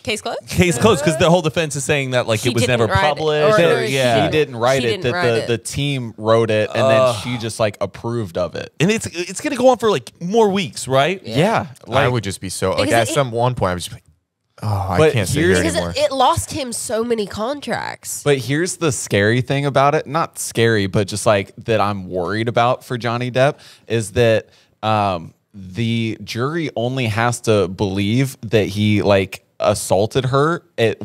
case closed? Case closed, because the whole defense is saying that like She it was didn't never write it, published. or or- she yeah. He didn't write She it, didn't that write it. the team wrote it, and then she just like approved of it. And it's gonna go on for like more weeks, right? Yeah. I would just be so like Because at some one point I was just like, oh, I But can't sit here's- here Because anymore. it lost him so many contracts. But here's the scary thing about it. Not scary, but just like that I'm worried about for Johnny Depp is that the jury only has to believe that he like assaulted her at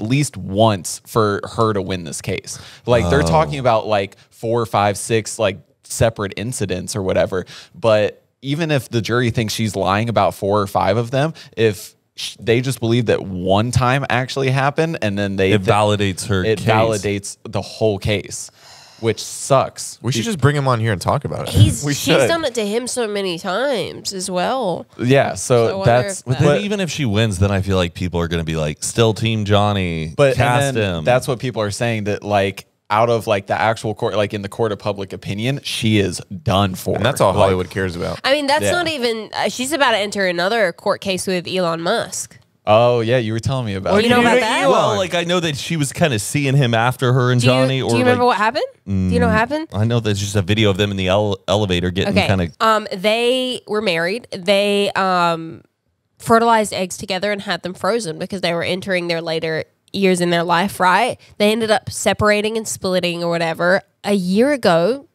least once for her to win this case. Like they're talking about like 4, 5, 6 like separate incidents or whatever. But even if the jury thinks she's lying about 4 or 5 of them, if they just believe that one time actually happened, and then It validates her it case. validates the whole case, which sucks. We should just bring him on here and talk about it. We She's should. done it to him so many times as well. Yeah, So I so wonder that's if But that- then even if she wins, then I feel like people are going to be like, still Team Johnny. but cast and then him. that's what people are saying, that like out of like the actual court, like in the court of public opinion, she is done for. And that's all Like, Hollywood cares about. I mean, that's Yeah. not even. She's about to enter another court case with Elon Musk. Oh yeah, you were telling me about. You know about that? Well, like I know that she was kind of seeing him after her and Do you, Johnny. do or you remember like, what happened? Do you know what happened? I know there's just a video of them in the elevator getting Okay. kind of. They were married. They fertilized eggs together and had them frozen because they were entering their later years in their life, right? They ended up separating and splitting or whatever. A year ago,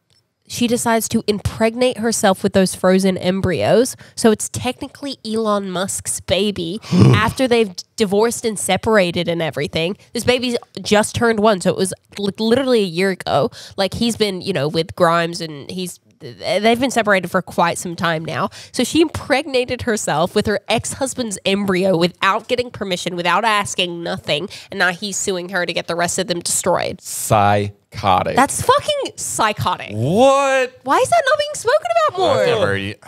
she decides to impregnate herself with those frozen embryos. So it's technically Elon Musk's baby after they've divorced and separated and everything. This baby's just turned 1. So it was literally a year ago. Like he's been, with Grimes and they've been separated for quite some time now. So she impregnated herself with her ex-husband's embryo without getting permission, without asking, nothing. And now he's suing her to get the rest of them destroyed. Psychotic. That's fucking psychotic. What? Why is that not being spoken about more? I've never-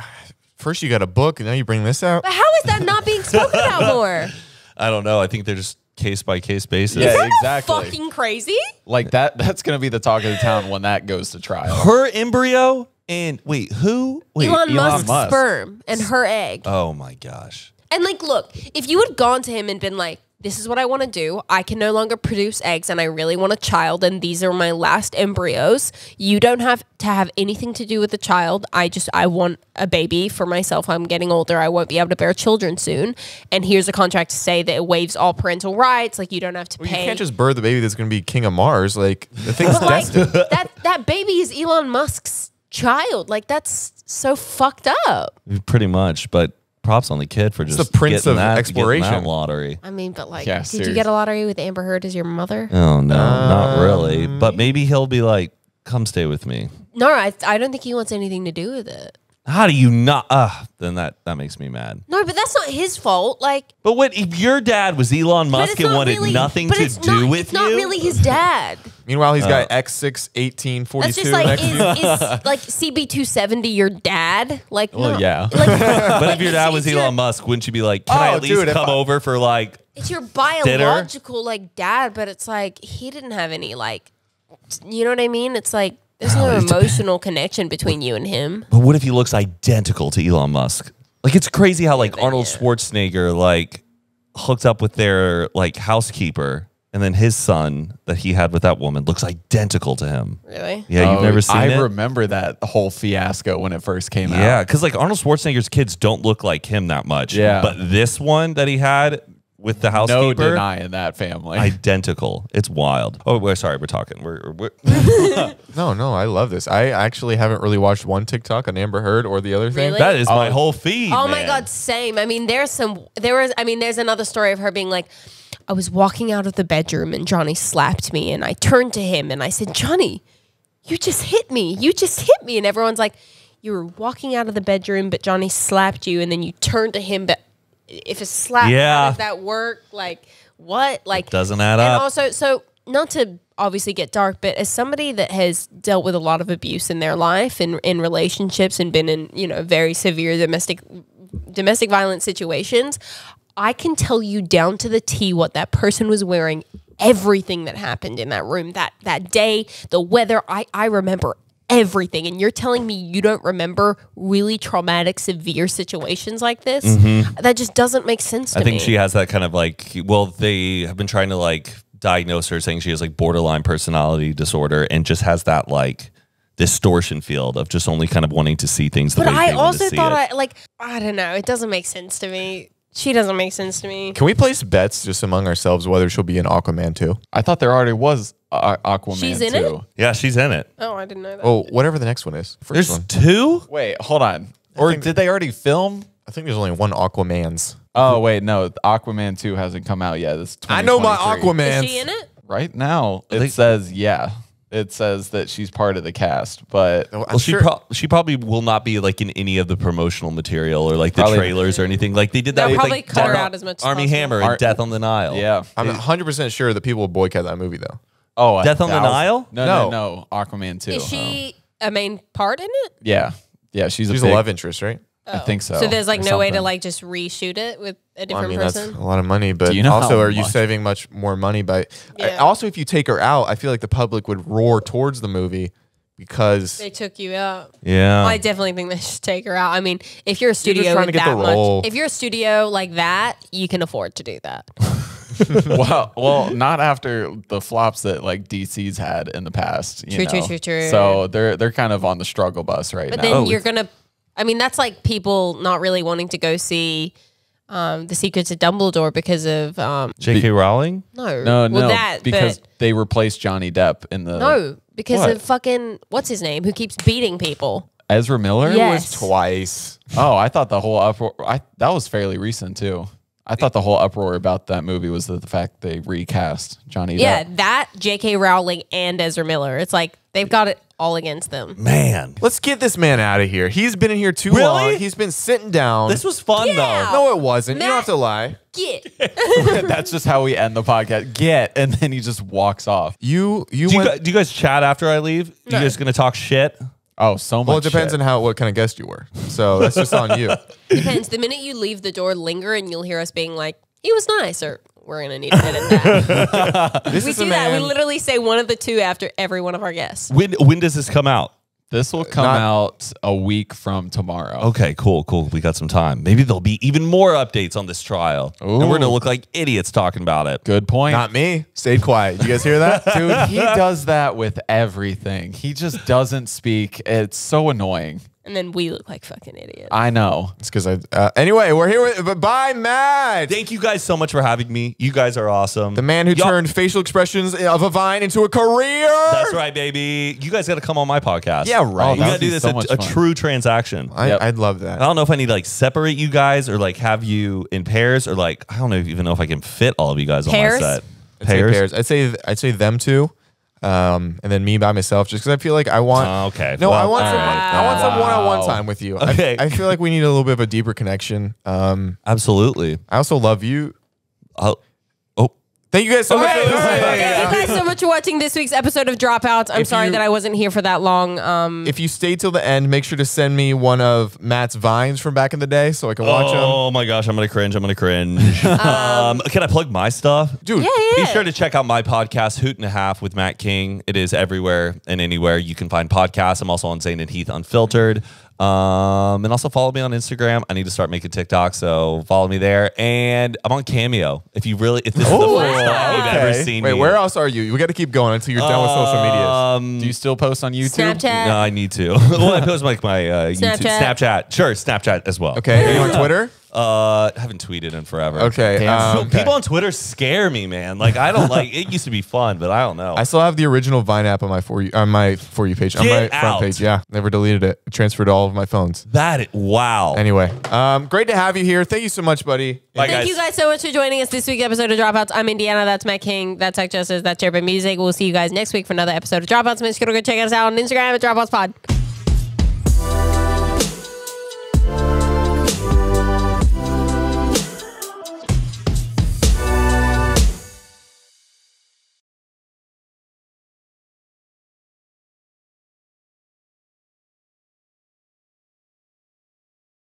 First you got a book, and now you bring this out. But how is that not being spoken about more? I don't know. I think they're just case by case basis. Yeah, Is that exactly. not fucking crazy? like that's gonna be the talk of the town when that goes to trial. Her embryo and wait, who? Wait, Elon Musk's Musk. sperm and her egg. oh my gosh. And like, look, if you had gone to him and been like, this is what I want to do. I can no longer produce eggs and I really want a child and these are my last embryos. You don't have to have anything to do with the child. I want a baby for myself. I'm getting older. I won't be able to bear children soon. And here's a contract to say that it waives all parental rights. Like you don't have to Well, pay. you can't just birth the baby that's going to be king of Mars. Like the thing's But like destined. that baby is Elon Musk's child. Like that's so fucked up. Pretty much, but props on the kid for just the prince getting of getting exploration. that lottery. I mean, but like, Yeah, did you seriously. get a lottery with Amber Heard as your mother? Oh no, not really. But maybe he'll be like, "Come stay with me." No, I don't think he wants anything to do with it. How do you not? Then that makes me mad. No, but that's not his fault. Like, But what if your dad was Elon but Musk it's and not wanted really, nothing but to it's do not, with it's you? not really his dad. Meanwhile, he's got X6 18 42. That's just like next to him. is like CB270 your dad? Like, Well, no. yeah. Like, But if your dad was it's your- Elon Musk, wouldn't you be like, "Can I Oh, at least dude, if come I- over for like?" it's your biological like dad, but it's like he didn't have any like, you know what I mean? It's like there's no emotional connection between you and him. But what if he looks identical to Elon Musk? Like it's crazy how like Arnold Schwarzenegger like hooked up with their like housekeeper, and then his son that he had with that woman looks identical to him. Really? Yeah, you've never seen I it. remember that whole fiasco when it first came out. Yeah, because like Arnold Schwarzenegger's kids don't look like him that much. Yeah. But this one that he had with the No housekeeper, denying that family. identical. It's wild. Oh, we're sorry. We're talking. We're No, I love this. I actually haven't really watched one TikTok on Amber Heard or the other thing. Really? that is my whole feed. Oh my man. god, same. I mean, there's another story of her being like, I was walking out of the bedroom and Johnny slapped me and I turned to him and I said, Johnny, you just hit me. You just hit me. And everyone's like, you were walking out of the bedroom, but Johnny slapped you and then you turned to him, but if a slap, how does that work? Like, what? Like, doesn't add and up. also, so not to obviously get dark, but as somebody that has dealt with a lot of abuse in their life and in relationships and been in, you know, very severe domestic violence situations, I can tell you down to the T what that person was wearing, everything that happened in that room that day, the weather. I remember everything. And you're telling me you don't remember really traumatic, severe situations like this? That just doesn't make sense to me. I think she has that kind of like, well, they have been trying to like diagnose her, saying she has like borderline personality disorder and just has that like distortion field of just only kind of wanting to see things the way they want to see it. But I also thought, I don't know, it doesn't make sense to me. She doesn't make sense to me. Can we place bets just among ourselves whether she'll be in Aquaman 2? I thought there already was Aquaman She's in 2. it? Yeah, she's in it. Oh, I didn't know that. Oh, whatever the next one is. There's One. 2? Wait, hold on. Or did they already film? I think there's only one Aquamans. Oh, wait, no. Aquaman 2 hasn't come out yet. It's I know my 2023. Aquamans. Is she in it? Right now, it says, yeah. It says that she's part of the cast, but Well, she probably will not be like in any of the promotional material or like the Probably. trailers or anything. Like they did that They'll with probably like cut her out as much as Army possible. Hammer and Death on the Nile. yeah. I'm 100% sure that people will boycott that movie, though. Oh, Death on the Nile? No. Aquaman 2. Is she a main part in it? Yeah. Yeah, she's She's a a big, love interest, right? I think so. So there's like or no way to something. like just reshoot it with a Well, different I mean, person? that's a lot of money, but Do you know also, how are you much? saving much more money by... Yeah. Also, if you take her out, I feel like the public would roar towards the movie because... They took you out. Yeah. Well, I definitely think they should take her out. I mean, if you're a studio trying with to get that the role. much, if you're a studio like that, you can afford to do that. well, not after the flops that like DC's had in the past. You True. know? So they're kind of on the struggle bus right But now. then you're gonna. I mean, that's like people not really wanting to go see The Secrets of Dumbledore because of J.K. Rowling? no, that because they replaced Johnny Depp in the no, because What? of fucking what's his name who keeps beating people. Ezra Miller. Yeah. It was twice. Oh, I thought the whole uproar. That was fairly recent too. I thought the whole uproar about that movie was the fact they recast Johnny Yeah, Depp. that J.K. Rowling and Ezra Miller. It's like they've got it all against them. Man. Let's get this man out of here. He's been in here too Really? long. He's been sitting down. This was fun Yeah. though. No, it wasn't. You don't Matt- have to lie. Get That's just how we end the podcast. And then he just walks off. You Do you guys chat after I leave? You guys gonna talk shit? Oh, so much. Well, it depends shit. on what kind of guest you were. So that's just on you. depends. The minute you leave the door, linger, and you'll hear us being like, "He was nice," or "We're gonna need to edit that." This We is a do that. We man. literally say one of the two after every one of our guests. When does this come out? This will come out a week from tomorrow. Okay, cool. We got some time. Maybe there'll be even more updates on this trial. And we're going to Ooh. look like idiots talking about it. Good point. Not me. Stayed quiet. You guys hear that? Dude, he does that with everything. He just doesn't speak. It's so annoying. And then we look like fucking idiots. I know. It's because anyway, we're here with bye, Matt. Thank you guys so much for having me. You guys are awesome. The man who Y'all- turned facial expressions of a vine into a career. That's right, baby. You guys got to come on my podcast. Yeah, right. We that got to would do be this so a much fun. true transaction. Yep. I'd love I that. don't know if I need to like separate you guys or like have you in pairs or like I don't even know if I can fit all of you guys Pairs? on my set. I'd say pairs. I'd say them two, and then me by myself, just because I feel like I want. Okay. No, I Well, want all some. right. I want some one-on-one Wow. time with you. Okay. I feel like we need a little bit of a deeper connection. Absolutely. I also love you. Oh, Thank you guys so much. Okay, for listening. Thank you guys so much for watching this week's episode of Dropouts. I'm If sorry you- that I wasn't here for that long. If you stay till the end, make sure to send me one of Matt's vines from back in the day so I can watch them. oh my gosh, I'm gonna cringe. Can I plug my stuff? Dude, Be sure to check out my podcast, Hoot and a Half with Matt King. It is everywhere and anywhere you can find podcasts. I'm also on Zane and Heath Unfiltered. And also follow me on Instagram. I need to start making TikTok, so follow me there. And I'm on Cameo. If this is the first time you've ever seen Wait, me. where else are you? We got to keep going until you're done with social media. Do you still post on YouTube? Snapchat. No, I need to. Well, I post like my YouTube, Snapchat. Sure, Snapchat as well. Okay, are you on Twitter? I haven't tweeted in forever. Okay. Damn. People on Twitter scare me, man. Like I don't like. It used to be fun, but I don't know. I still have the original Vine app on my for you page, on my Get front out. page. Yeah, never deleted it. I transferred to all of my phones. Wow. Anyway, great to have you here. Thank you so much, buddy. Bye, Thank you guys so much for joining us this week's episode of Dropouts. I'm Indiana. That's Matt King. That's Tech Justice. That's Urban Music. We'll see you guys next week for another episode of Dropouts. Make sure to go check us out on Instagram at Dropouts Pod.